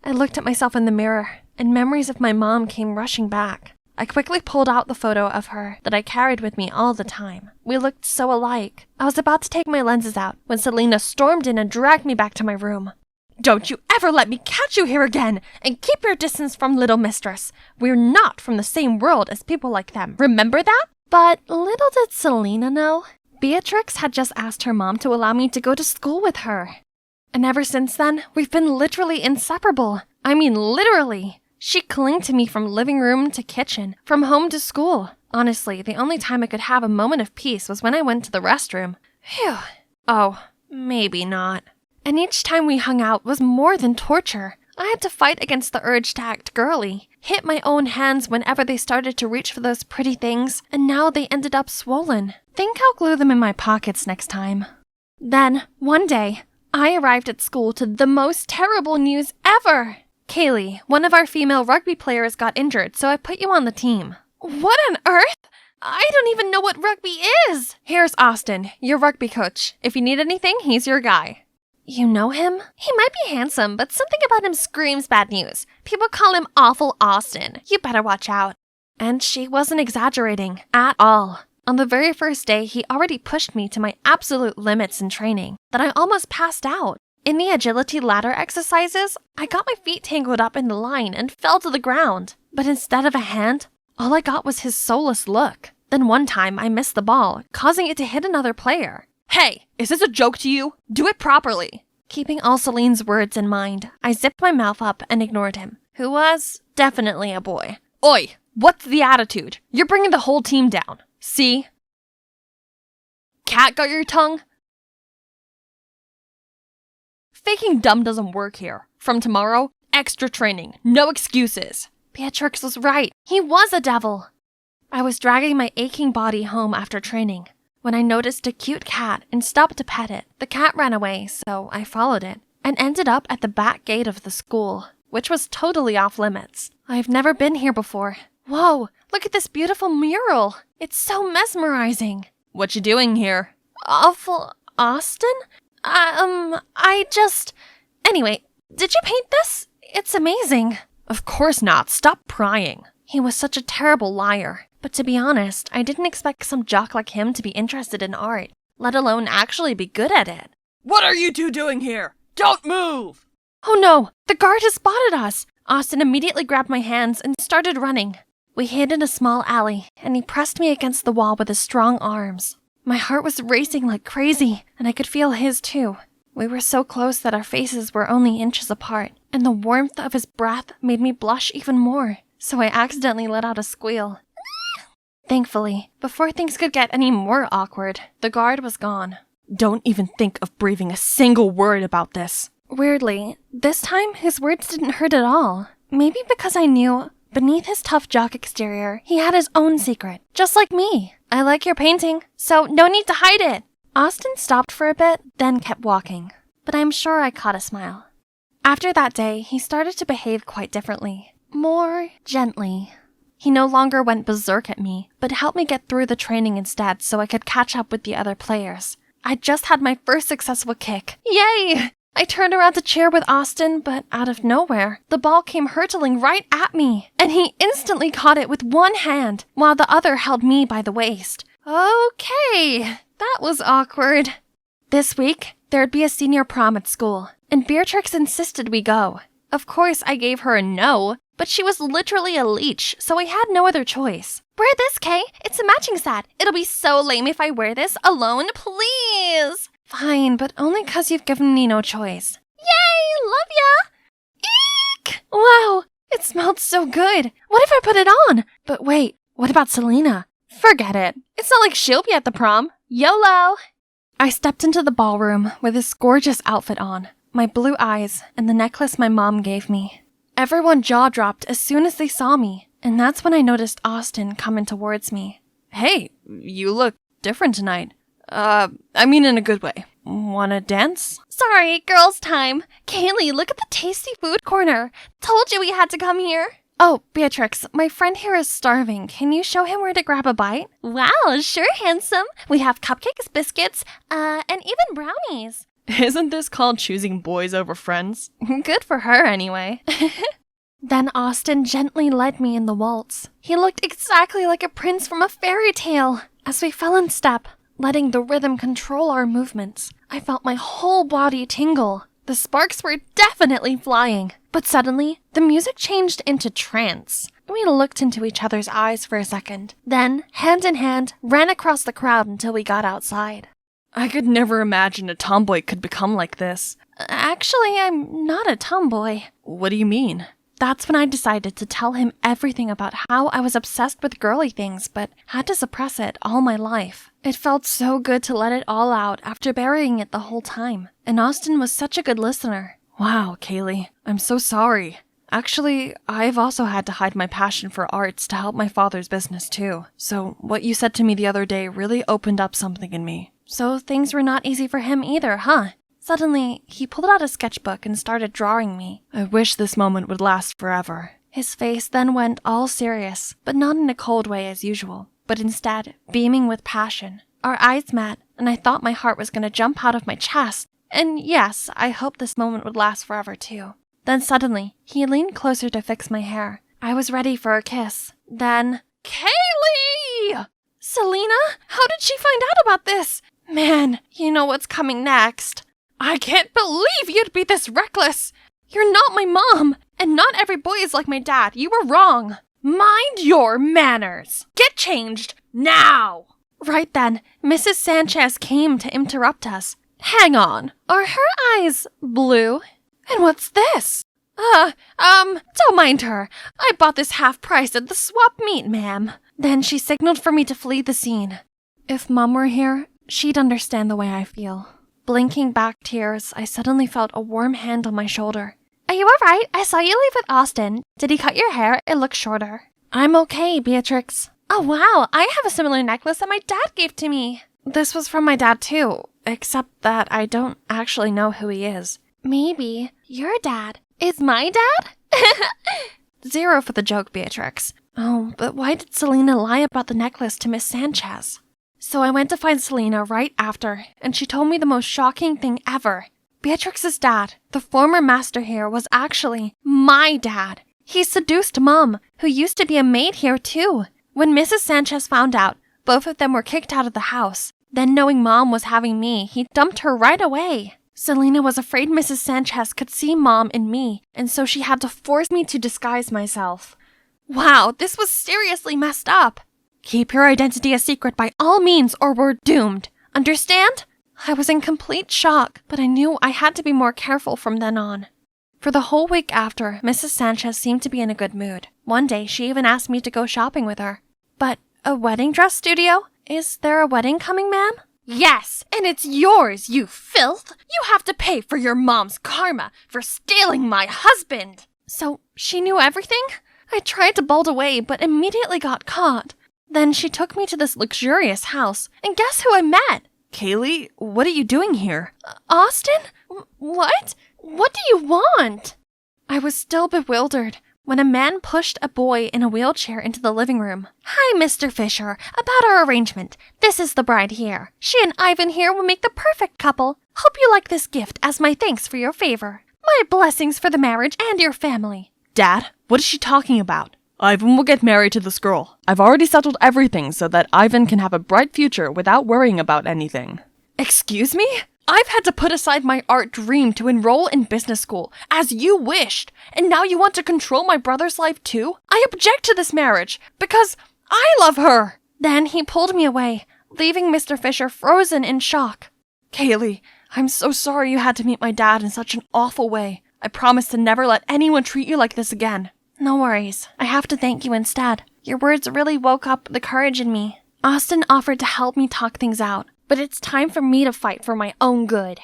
I looked at myself in the mirror, and memories of my mom came rushing back. I quickly pulled out the photo of her that I carried with me all the time. We looked so alike. I was about to take my lenses out when Selena stormed in and dragged me back to my room. Don't you ever let me catch you here again, and keep your distance from little mistress. We're not from the same world as people like them. Remember that? But little did Selena know, Beatrix had just asked her mom to allow me to go to school with her. And ever since then, we've been literally inseparable. I mean, literally. She clinged to me from living room to kitchen, from home to school. Honestly, the only time I could have a moment of peace was when I went to the restroom. Phew. Oh, maybe not. And each time we hung out was more than torture. I had to fight against the urge to act girly, hit my own hands whenever they started to reach for those pretty things, and now they ended up swollen. Think I'll glue them in my pockets next time. Then, one day, I arrived at school to the most terrible news ever. Kaylee, one of our female rugby players, got injured, so I put you on the team. What on earth? I don't even know what rugby is. Here's Austin, your rugby coach. If you need anything, he's your guy. You know him? He might be handsome, but something about him screams bad news. People call him Awful Austin. You better watch out. And she wasn't exaggerating at all. On the very first day, he already pushed me to my absolute limits in training, that I almost passed out. In the agility ladder exercises, I got my feet tangled up in the line and fell to the ground. But instead of a hand, all I got was his soulless look. Then one time I missed the ball, causing it to hit another player. Hey, is this a joke to you? Do it properly. Keeping all Celine's words in mind, I zipped my mouth up and ignored him, who was definitely a boy. Oi, what's the attitude? You're bringing the whole team down. See? Cat got your tongue? Faking dumb doesn't work here. From tomorrow, extra training, no excuses. Beatrix was right. He was a devil. I was dragging my aching body home after training when I noticed a cute cat and stopped to pet it. The cat ran away, so I followed it and ended up at the back gate of the school, which was totally off limits. I've never been here before. Whoa, look at this beautiful mural. It's so mesmerizing. What you doing here? Awful Austin? Anyway, did you paint this? It's amazing. Of course not. Stop prying. He was such a terrible liar. But to be honest, I didn't expect some jock like him to be interested in art, let alone actually be good at it. What are you two doing here? Don't move! Oh no, the guard has spotted us. Austin immediately grabbed my hands and started running. We hid in a small alley, and he pressed me against the wall with his strong arms. My heart was racing like crazy, and I could feel his too. We were so close that our faces were only inches apart, and the warmth of his breath made me blush even more, so I accidentally let out a squeal. Thankfully, before things could get any more awkward, the guard was gone. Don't even think of breathing a single word about this. Weirdly, this time his words didn't hurt at all. Maybe because I knew beneath his tough jock exterior, he had his own secret, just like me. I like your painting, so no need to hide it. Austin stopped for a bit, then kept walking, but I'm sure I caught a smile. After that day, he started to behave quite differently, more gently. He no longer went berserk at me, but helped me get through the training instead so I could catch up with the other players. I just had my first successful kick. Yay! I turned around to cheer with Austin, but out of nowhere, the ball came hurtling right at me, and he instantly caught it with one hand, while the other held me by the waist. Okay, that was awkward. This week, there'd be a senior prom at school, and Beatrix insisted we go. Of course, I gave her a no, but she was literally a leech, so I had no other choice. Wear this, Kay. It's a matching set. It'll be so lame if I wear this alone, please. Fine, but only 'cause you've given me no choice. Yay! Love ya! Eek! Wow, it smelled so good. What if I put it on? But wait, what about Selena? Forget it. It's not like she'll be at the prom. YOLO! I stepped into the ballroom with this gorgeous outfit on, my blue eyes, and the necklace my mom gave me. Everyone jaw-dropped as soon as they saw me, and that's when I noticed Austin coming towards me. Hey, you look different tonight. I mean in a good way. Wanna dance? Sorry, girls' time. Kaylee, look at the tasty food corner. Told you we had to come here. Oh, Beatrix, my friend here is starving. Can you show him where to grab a bite? Wow, sure, handsome. We have cupcakes, biscuits, and even brownies. Isn't this called choosing boys over friends? Good for her, anyway. Then Austin gently led me in the waltz. He looked exactly like a prince from a fairy tale. As we fell in step, letting the rhythm control our movements, I felt my whole body tingle. The sparks were definitely flying. But suddenly, the music changed into trance. We looked into each other's eyes for a second, then, hand in hand, ran across the crowd until we got outside. I could never imagine a tomboy could become like this. Actually, I'm not a tomboy. What do you mean? That's when I decided to tell him everything about how I was obsessed with girly things, but had to suppress it all my life. It felt so good to let it all out after burying it the whole time, and Austin was such a good listener. Wow, Kaylee, I'm so sorry. Actually, I've also had to hide my passion for arts to help my father's business too. So what you said to me the other day really opened up something in me. So things were not easy for him either, huh? Suddenly, he pulled out a sketchbook and started drawing me. I wish this moment would last forever. His face then went all serious, but not in a cold way as usual, but instead beaming with passion. Our eyes met, and I thought my heart was going to jump out of my chest. And yes, I hoped this moment would last forever too. Then suddenly, he leaned closer to fix my hair. I was ready for a kiss. Then, Kaylee! Selena? How did she find out about this? Man, you know what's coming next. I can't believe you'd be this reckless. You're not my mom, and not every boy is like my dad. You were wrong. Mind your manners. Get changed now. Right then, Mrs. Sanchez came to interrupt us. Hang on. Are her eyes blue? And what's this? Don't mind her. I bought this half price at the swap meet, ma'am. Then she signaled for me to flee the scene. If Mom were here, she'd understand the way I feel. Blinking back tears, I suddenly felt a warm hand on my shoulder. Are you alright? I saw you leave with Austin. Did he cut your hair? It looks shorter. I'm okay, Beatrix. Oh wow, I have a similar necklace that my dad gave to me. This was from my dad too, except that I don't actually know who he is. Maybe your dad is my dad? 0 for the joke, Beatrix. Oh, but why did Selena lie about the necklace to Miss Sanchez? So I went to find Selena right after, and she told me the most shocking thing ever. Beatrix's dad, the former master here, was actually my dad. He seduced Mom, who used to be a maid here too. When Mrs. Sanchez found out, both of them were kicked out of the house. Then knowing Mom was having me, he dumped her right away. Selena was afraid Mrs. Sanchez could see Mom in me, and so she had to force me to disguise myself. Wow, this was seriously messed up. Keep your identity a secret by all means or we're doomed. Understand? I was in complete shock, but I knew I had to be more careful from then on. For the whole week after, Mrs. Sanchez seemed to be in a good mood. One day, she even asked me to go shopping with her. But a wedding dress studio? Is there a wedding coming, ma'am? Yes, and it's yours, you filth! You have to pay for your mom's karma for stealing my husband! So, she knew everything? I tried to bolt away, but immediately got caught. Then she took me to this luxurious house, and guess who I met? Kaylee, what are you doing here? Austin? What? What do you want? I was still bewildered when a man pushed a boy in a wheelchair into the living room. Hi, Mr. Fisher. About our arrangement. This is the bride here. She and Ivan here will make the perfect couple. Hope you like this gift as my thanks for your favor. My blessings for the marriage and your family. Dad, what is she talking about? Ivan will get married to this girl. I've already settled everything so that Ivan can have a bright future without worrying about anything. Excuse me? I've had to put aside my art dream to enroll in business school, as you wished, and now you want to control my brother's life too? I object to this marriage, because I love her! Then he pulled me away, leaving Mr. Fisher frozen in shock. Kaylee, I'm so sorry you had to meet my dad in such an awful way. I promise to never let anyone treat you like this again. No worries. I have to thank you instead. Your words really woke up the courage in me. Austin offered to help me talk things out, but it's time for me to fight for my own good.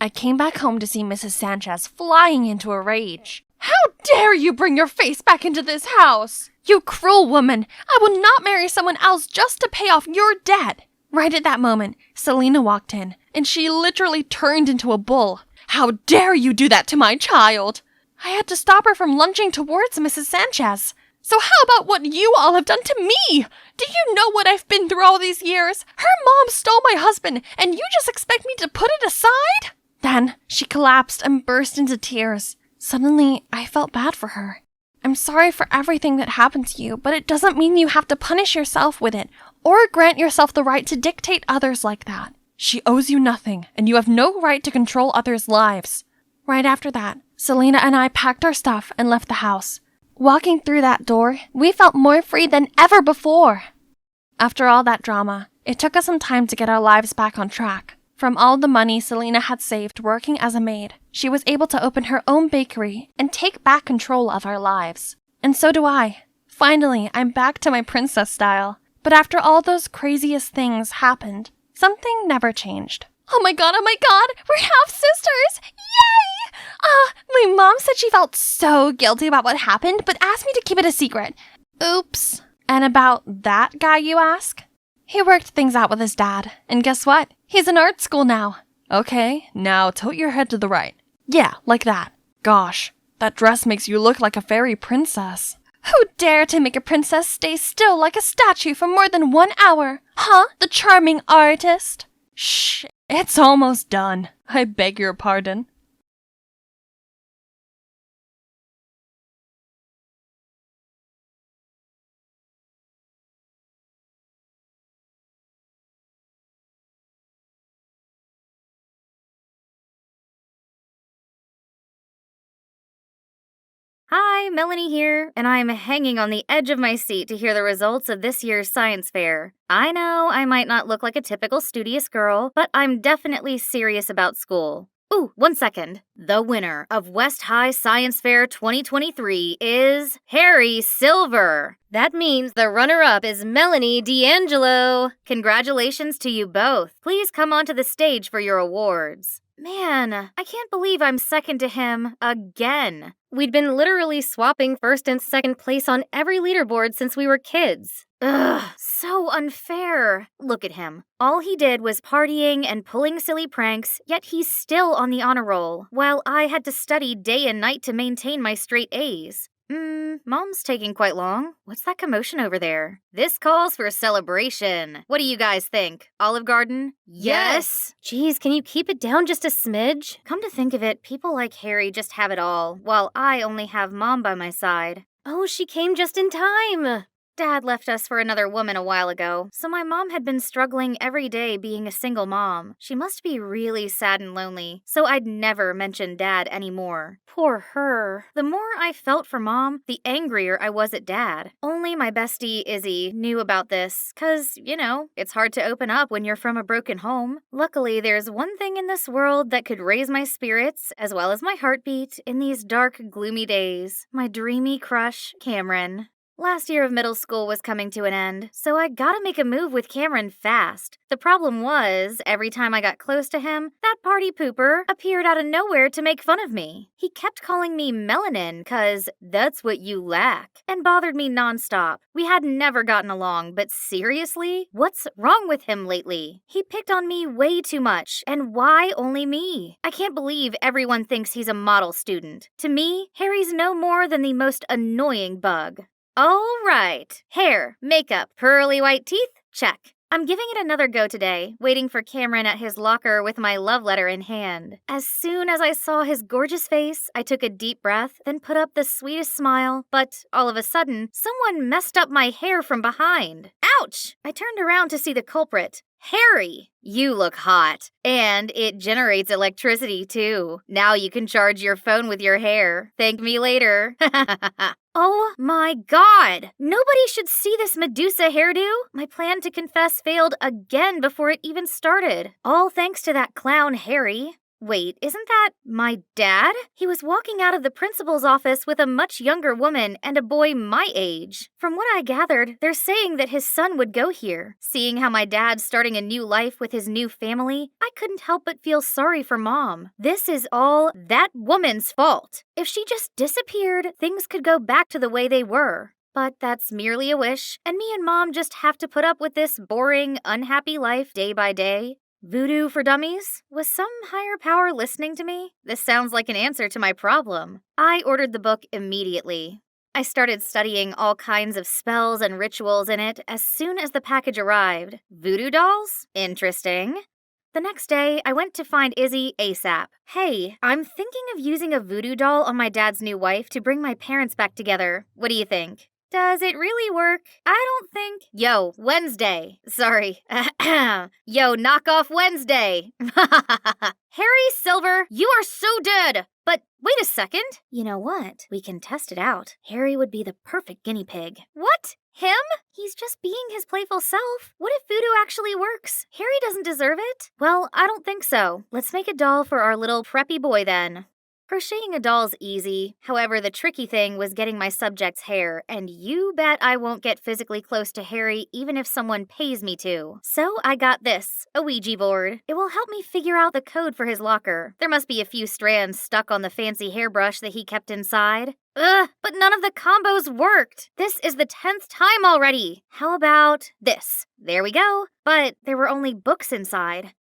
I came back home to see Mrs. Sanchez flying into a rage. How dare you bring your face back into this house? You cruel woman! I will not marry someone else just to pay off your debt! Right at that moment, Selena walked in, and she literally turned into a bull. How dare you do that to my child? I had to stop her from lunging towards Mrs. Sanchez. So how about what you all have done to me? Do you know what I've been through all these years? Her mom stole my husband, and you just expect me to put it aside? Then she collapsed and burst into tears. Suddenly, I felt bad for her. I'm sorry for everything that happened to you, but it doesn't mean you have to punish yourself with it, or grant yourself the right to dictate others like that. She owes you nothing, and you have no right to control others' lives. Right after that, Selena and I packed our stuff and left the house. Walking through that door, we felt more free than ever before. After all that drama, it took us some time to get our lives back on track. From all the money Selena had saved working as a maid, she was able to open her own bakery and take back control of our lives. And so do I. Finally, I'm back to my princess style. But after all those craziest things happened, something never changed. Oh my god, we're half-sisters! Yay! My mom said she felt so guilty about what happened, but asked me to keep it a secret. Oops. And about that guy, you ask? He worked things out with his dad, and guess what? He's in art school now. Okay, now tilt your head to the right. Yeah, like that. Gosh, that dress makes you look like a fairy princess. Who dare to make a princess stay still like a statue for more than 1 hour? Huh? The charming artist? Shh, it's almost done. I beg your pardon. Hi, Melanie here, and I'm hanging on the edge of my seat to hear the results of this year's science fair. I know I might not look like a typical studious girl, but I'm definitely serious about school. Ooh, 1 second. The winner of West High Science Fair 2023 is Harry Silver. That means the runner-up is Melanie D'Angelo. Congratulations to you both. Please come onto the stage for your awards. Man, I can't believe I'm second to him again. We'd been literally swapping first and second place on every leaderboard since we were kids. Ugh, so unfair. Look at him. All he did was partying and pulling silly pranks, yet he's still on the honor roll, while I had to study day and night to maintain my straight A's. Mom's taking quite long. What's that commotion over there? This calls for celebration. What do you guys think? Olive Garden? Yes! Geez, can you keep it down just a smidge? Come to think of it, people like Harry just have it all, while I only have Mom by my side. Oh, she came just in time! Dad left us for another woman a while ago, so my mom had been struggling every day being a single mom. She must be really sad and lonely, so I'd never mention Dad anymore. Poor her. The more I felt for Mom, the angrier I was at Dad. Only my bestie, Izzy, knew about this, 'cause, it's hard to open up when you're from a broken home. Luckily, there's one thing in this world that could raise my spirits, as well as my heartbeat, in these dark, gloomy days. My dreamy crush, Cameron. Last year of middle school was coming to an end, so I gotta make a move with Cameron fast. The problem was, every time I got close to him, that party pooper appeared out of nowhere to make fun of me. He kept calling me melanin, 'cause that's what you lack, and bothered me nonstop. We had never gotten along, but seriously? What's wrong with him lately? He picked on me way too much, and why only me? I can't believe everyone thinks he's a model student. To me, Harry's no more than the most annoying bug. All right. Hair, makeup, pearly white teeth, check. I'm giving it another go today, waiting for Cameron at his locker with my love letter in hand. As soon as I saw his gorgeous face, I took a deep breath, then put up the sweetest smile, but all of a sudden, someone messed up my hair from behind. Ouch! I turned around to see the culprit. Harry, you look hot. And it generates electricity, too. Now you can charge your phone with your hair. Thank me later. Oh my god! Nobody should see this Medusa hairdo. My plan to confess failed again before it even started. All thanks to that clown Harry. Wait, isn't that my dad? He was walking out of the principal's office with a much younger woman and a boy my age. From what I gathered, they're saying that his son would go here. Seeing how my dad's starting a new life with his new family, I couldn't help but feel sorry for Mom. This is all that woman's fault. If she just disappeared, things could go back to the way they were. But that's merely a wish, and me and Mom just have to put up with this boring, unhappy life day by day. Voodoo for dummies? Was some higher power listening to me? This sounds like an answer to my problem. I ordered the book immediately. I started studying all kinds of spells and rituals in it as soon as the package arrived. Voodoo dolls? Interesting. The next day, I went to find Izzy ASAP. Hey, I'm thinking of using a voodoo doll on my dad's new wife to bring my parents back together. What do you think? Does it really work? I don't think. Yo, Wednesday. Sorry. Yo, knock off Wednesday. Harry Silver, you are so dead. But wait a second. You know what? We can test it out. Harry would be the perfect guinea pig. What? Him? He's just being his playful self. What if voodoo actually works? Harry doesn't deserve it. Well, I don't think so. Let's make a doll for our little preppy boy then. Crocheting a doll's easy. However, the tricky thing was getting my subject's hair, and you bet I won't get physically close to Harry even if someone pays me to. So I got this, a Ouija board. It will help me figure out the code for his locker. There must be a few strands stuck on the fancy hairbrush that he kept inside. Ugh, but none of the combos worked. This is the 10th time already. How about this? There we go. But there were only books inside.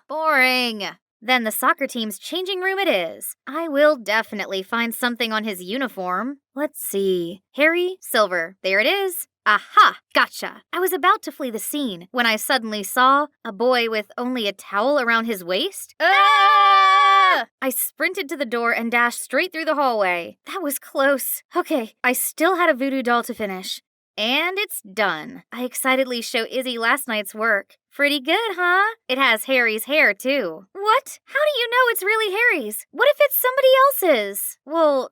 Boring. Then the soccer team's changing room it is. I will definitely find something on his uniform. Let's see. Harry Silver. There it is. Aha! Gotcha! I was about to flee the scene when I suddenly saw a boy with only a towel around his waist. Ah! I sprinted to the door and dashed straight through the hallway. That was close. Okay, I still had a voodoo doll to finish. And it's done. I excitedly show Izzy last night's work. Pretty good, huh? It has Harry's hair, too. What? How do you know it's really Harry's? What if it's somebody else's? Well,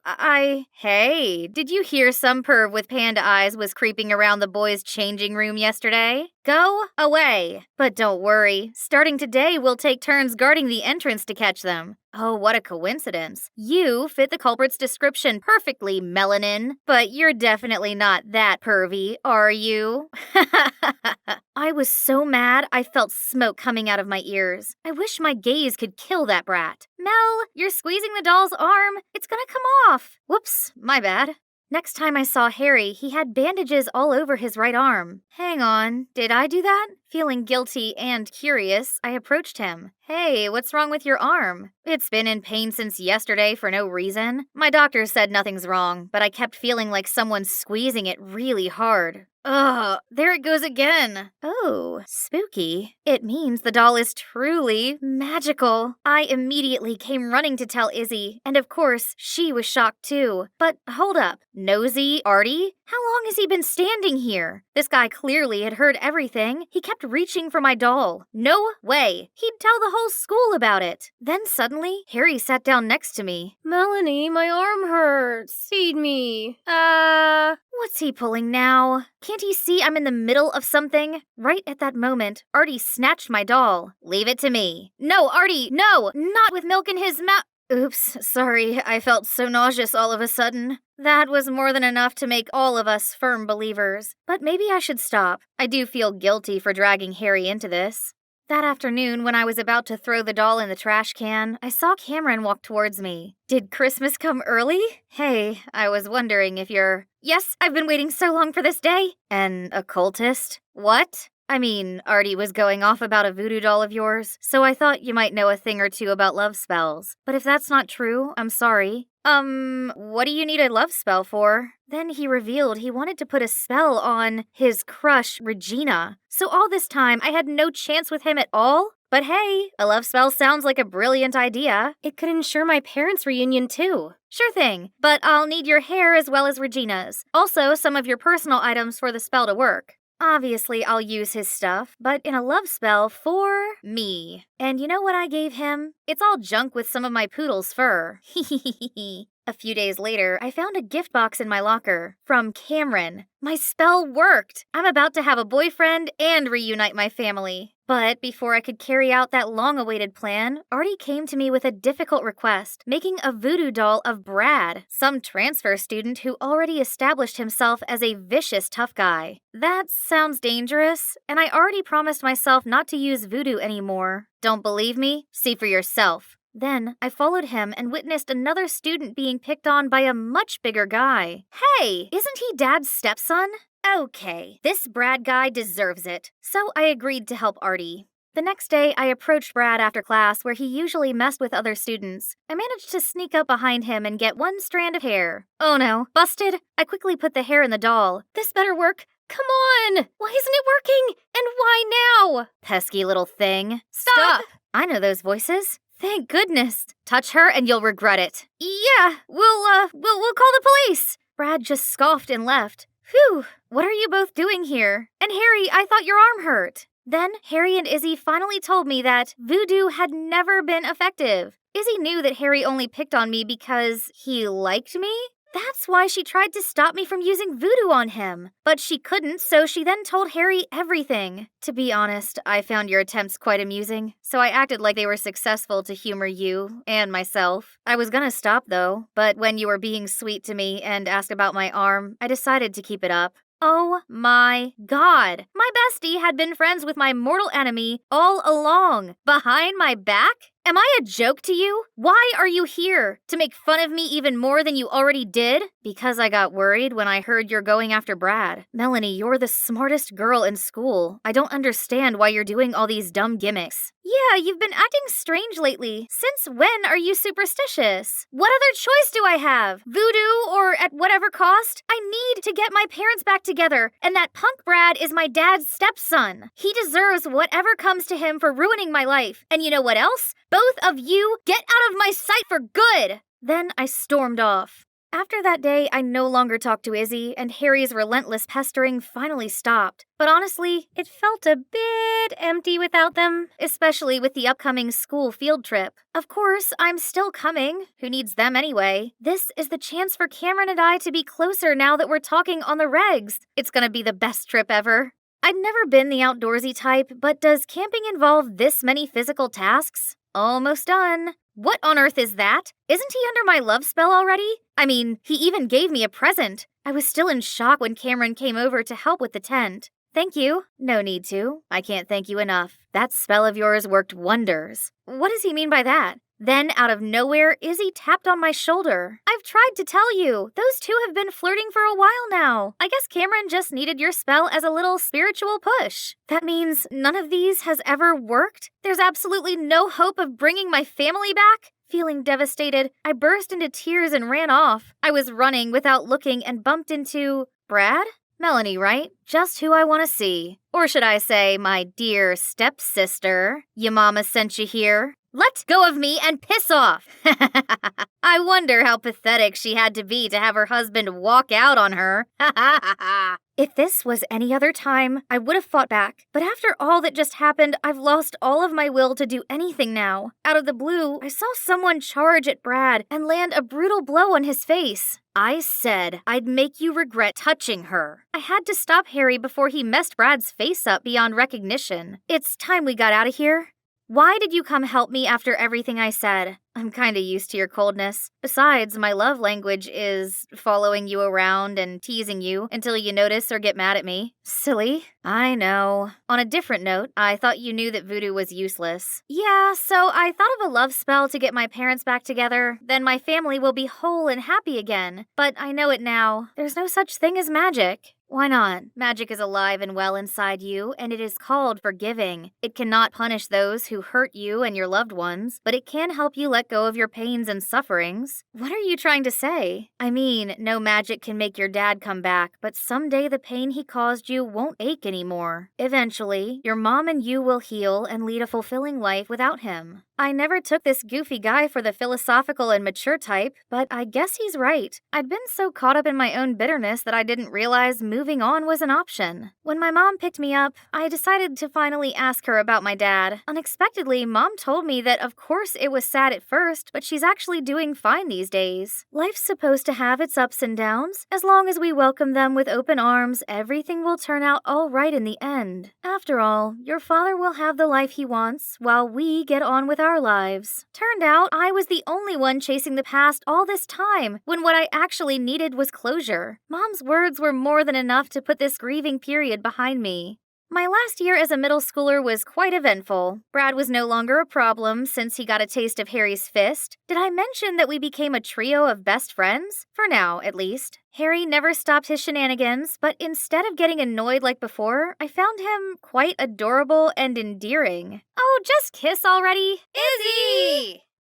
Hey, did you hear some perv with panda eyes was creeping around the boys' changing room yesterday? Go away. But don't worry. Starting today, we'll take turns guarding the entrance to catch them. Oh, what a coincidence. You fit the culprit's description perfectly, Melanin. But you're definitely not that pervy, are you? I was so mad I felt smoke coming out of my ears. I wish my gaze could kill that brat. Mel, you're squeezing the doll's arm. It's gonna come off. Whoops, my bad. Next time I saw Harry, he had bandages all over his right arm. Hang on, did I do that? Feeling guilty and curious, I approached him. Hey, what's wrong with your arm? It's been in pain since yesterday for no reason. My doctor said nothing's wrong, but I kept feeling like someone's squeezing it really hard. Ugh, there it goes again. Oh, spooky. It means the doll is truly magical. I immediately came running to tell Izzy, and of course, she was shocked too. But hold up, Nosy Artie? How long has he been standing here? This guy clearly had heard everything. He kept reaching for my doll. No way. He'd tell the whole school about it. Then suddenly, Harry sat down next to me. Melanie, my arm hurts. Feed me. What's he pulling now? Can't he see I'm in the middle of something? Right at that moment, Artie snatched my doll. Leave it to me. No, Artie, no! Not with milk in his mouth. Oops, sorry, I felt so nauseous all of a sudden. That was more than enough to make all of us firm believers. But maybe I should stop. I do feel guilty for dragging Harry into this. That afternoon, when I was about to throw the doll in the trash can, I saw Cameron walk towards me. Did Christmas come early? Hey, I was wondering if you're... Yes, I've been waiting so long for this day. An occultist? What? I mean, Artie was going off about a voodoo doll of yours, so I thought you might know a thing or two about love spells. But if that's not true, I'm sorry. What do you need a love spell for? Then he revealed he wanted to put a spell on his crush, Regina. So all this time, I had no chance with him at all? But hey, a love spell sounds like a brilliant idea. It could ensure my parents' reunion too. Sure thing, but I'll need your hair as well as Regina's. Also, some of your personal items for the spell to work. Obviously, I'll use his stuff, but in a love spell for me. And you know what I gave him? It's all junk with some of my poodle's fur. A few days later, I found a gift box in my locker from Cameron. My spell worked! I'm about to have a boyfriend and reunite my family. But before I could carry out that long-awaited plan, Artie came to me with a difficult request, making a voodoo doll of Brad, some transfer student who already established himself as a vicious tough guy. That sounds dangerous, and I already promised myself not to use voodoo anymore. Don't believe me? See for yourself. Then I followed him and witnessed another student being picked on by a much bigger guy. Hey, isn't he Dad's stepson? Okay, this Brad guy deserves it. So I agreed to help Artie. The next day, I approached Brad after class where he usually messed with other students. I managed to sneak up behind him and get one strand of hair. Oh no, busted! I quickly put the hair in the doll. This better work. Come on! Why isn't it working? And why now? Pesky little thing. Stop! I know those voices. Thank goodness. Touch her and you'll regret it. Yeah, we'll call the police. Brad just scoffed and left. Phew, what are you both doing here? And Harry, I thought your arm hurt. Then Harry and Izzy finally told me that voodoo had never been effective. Izzy knew that Harry only picked on me because he liked me. That's why she tried to stop me from using voodoo on him. But she couldn't, so she then told Harry everything. To be honest, I found your attempts quite amusing, so I acted like they were successful to humor you and myself. I was gonna stop though, but when you were being sweet to me and asked about my arm, I decided to keep it up. Oh my god! My bestie had been friends with my mortal enemy all along. Behind my back? Am I a joke to you? Why are you here? To make fun of me even more than you already did? Because I got worried when I heard you're going after Brad. Melanie, you're the smartest girl in school. I don't understand why you're doing all these dumb gimmicks. Yeah, you've been acting strange lately. Since when are you superstitious? What other choice do I have? Voodoo or at whatever cost? I need to get my parents back together, and that punk Brad is my dad's stepson. He deserves whatever comes to him for ruining my life. And you know what else? Both of you, get out of my sight for good! Then I stormed off. After that day, I no longer talked to Izzy, and Harry's relentless pestering finally stopped. But honestly, it felt a bit empty without them, especially with the upcoming school field trip. Of course, I'm still coming. Who needs them anyway? This is the chance for Cameron and I to be closer now that we're talking on the regs. It's gonna be the best trip ever. I'd never been the outdoorsy type, but does camping involve this many physical tasks? Almost done. What on earth is that? Isn't he under my love spell already? I mean, he even gave me a present. I was still in shock when Cameron came over to help with the tent. Thank you. No need to. I can't thank you enough. That spell of yours worked wonders. What does he mean by that? Then, out of nowhere, Izzy tapped on my shoulder. I've tried to tell you. Those two have been flirting for a while now. I guess Cameron just needed your spell as a little spiritual push. That means none of these has ever worked? There's absolutely no hope of bringing my family back? Feeling devastated, I burst into tears and ran off. I was running without looking and bumped into... Brad? Melanie, right? Just who I want to see. Or should I say, my dear stepsister. Your mama sent you here. Let go of me and piss off! I wonder how pathetic she had to be to have her husband walk out on her. If this was any other time, I would have fought back. But after all that just happened, I've lost all of my will to do anything now. Out of the blue, I saw someone charge at Brad and land a brutal blow on his face. I said I'd make you regret touching her. I had to stop Harry before he messed Brad's face up beyond recognition. It's time we got out of here. Why did you come help me after everything I said? I'm kinda used to your coldness. Besides, my love language is following you around and teasing you until you notice or get mad at me. Silly. I know. On a different note, I thought you knew that voodoo was useless. Yeah, so I thought of a love spell to get my parents back together. Then my family will be whole and happy again. But I know it now. There's no such thing as magic. Why not? Magic is alive and well inside you, and it is called forgiving. It cannot punish those who hurt you and your loved ones, but it can help you let go of your pains and sufferings. What are you trying to say? I mean, no magic can make your dad come back, but someday the pain he caused you won't ache anymore. Eventually, your mom and you will heal and lead a fulfilling life without him. I never took this goofy guy for the philosophical and mature type, but I guess he's right. I'd been so caught up in my own bitterness that I didn't realize moving on was an option. When my mom picked me up, I decided to finally ask her about my dad. Unexpectedly, Mom told me that of course it was sad at first, but she's actually doing fine these days. Life's supposed to have its ups and downs. As long as we welcome them with open arms, everything will turn out all right in the end. After all, your father will have the life he wants, while we get on with our lives. Turned out I was the only one chasing the past all this time, when what I actually needed was closure. Mom's words were more than enough to put this grieving period behind me. My last year as a middle schooler was quite eventful. Brad was no longer a problem since he got a taste of Harry's fist. Did I mention that we became a trio of best friends? For now, at least. Harry never stopped his shenanigans, but instead of getting annoyed like before, I found him quite adorable and endearing. Oh, just kiss already. Izzy!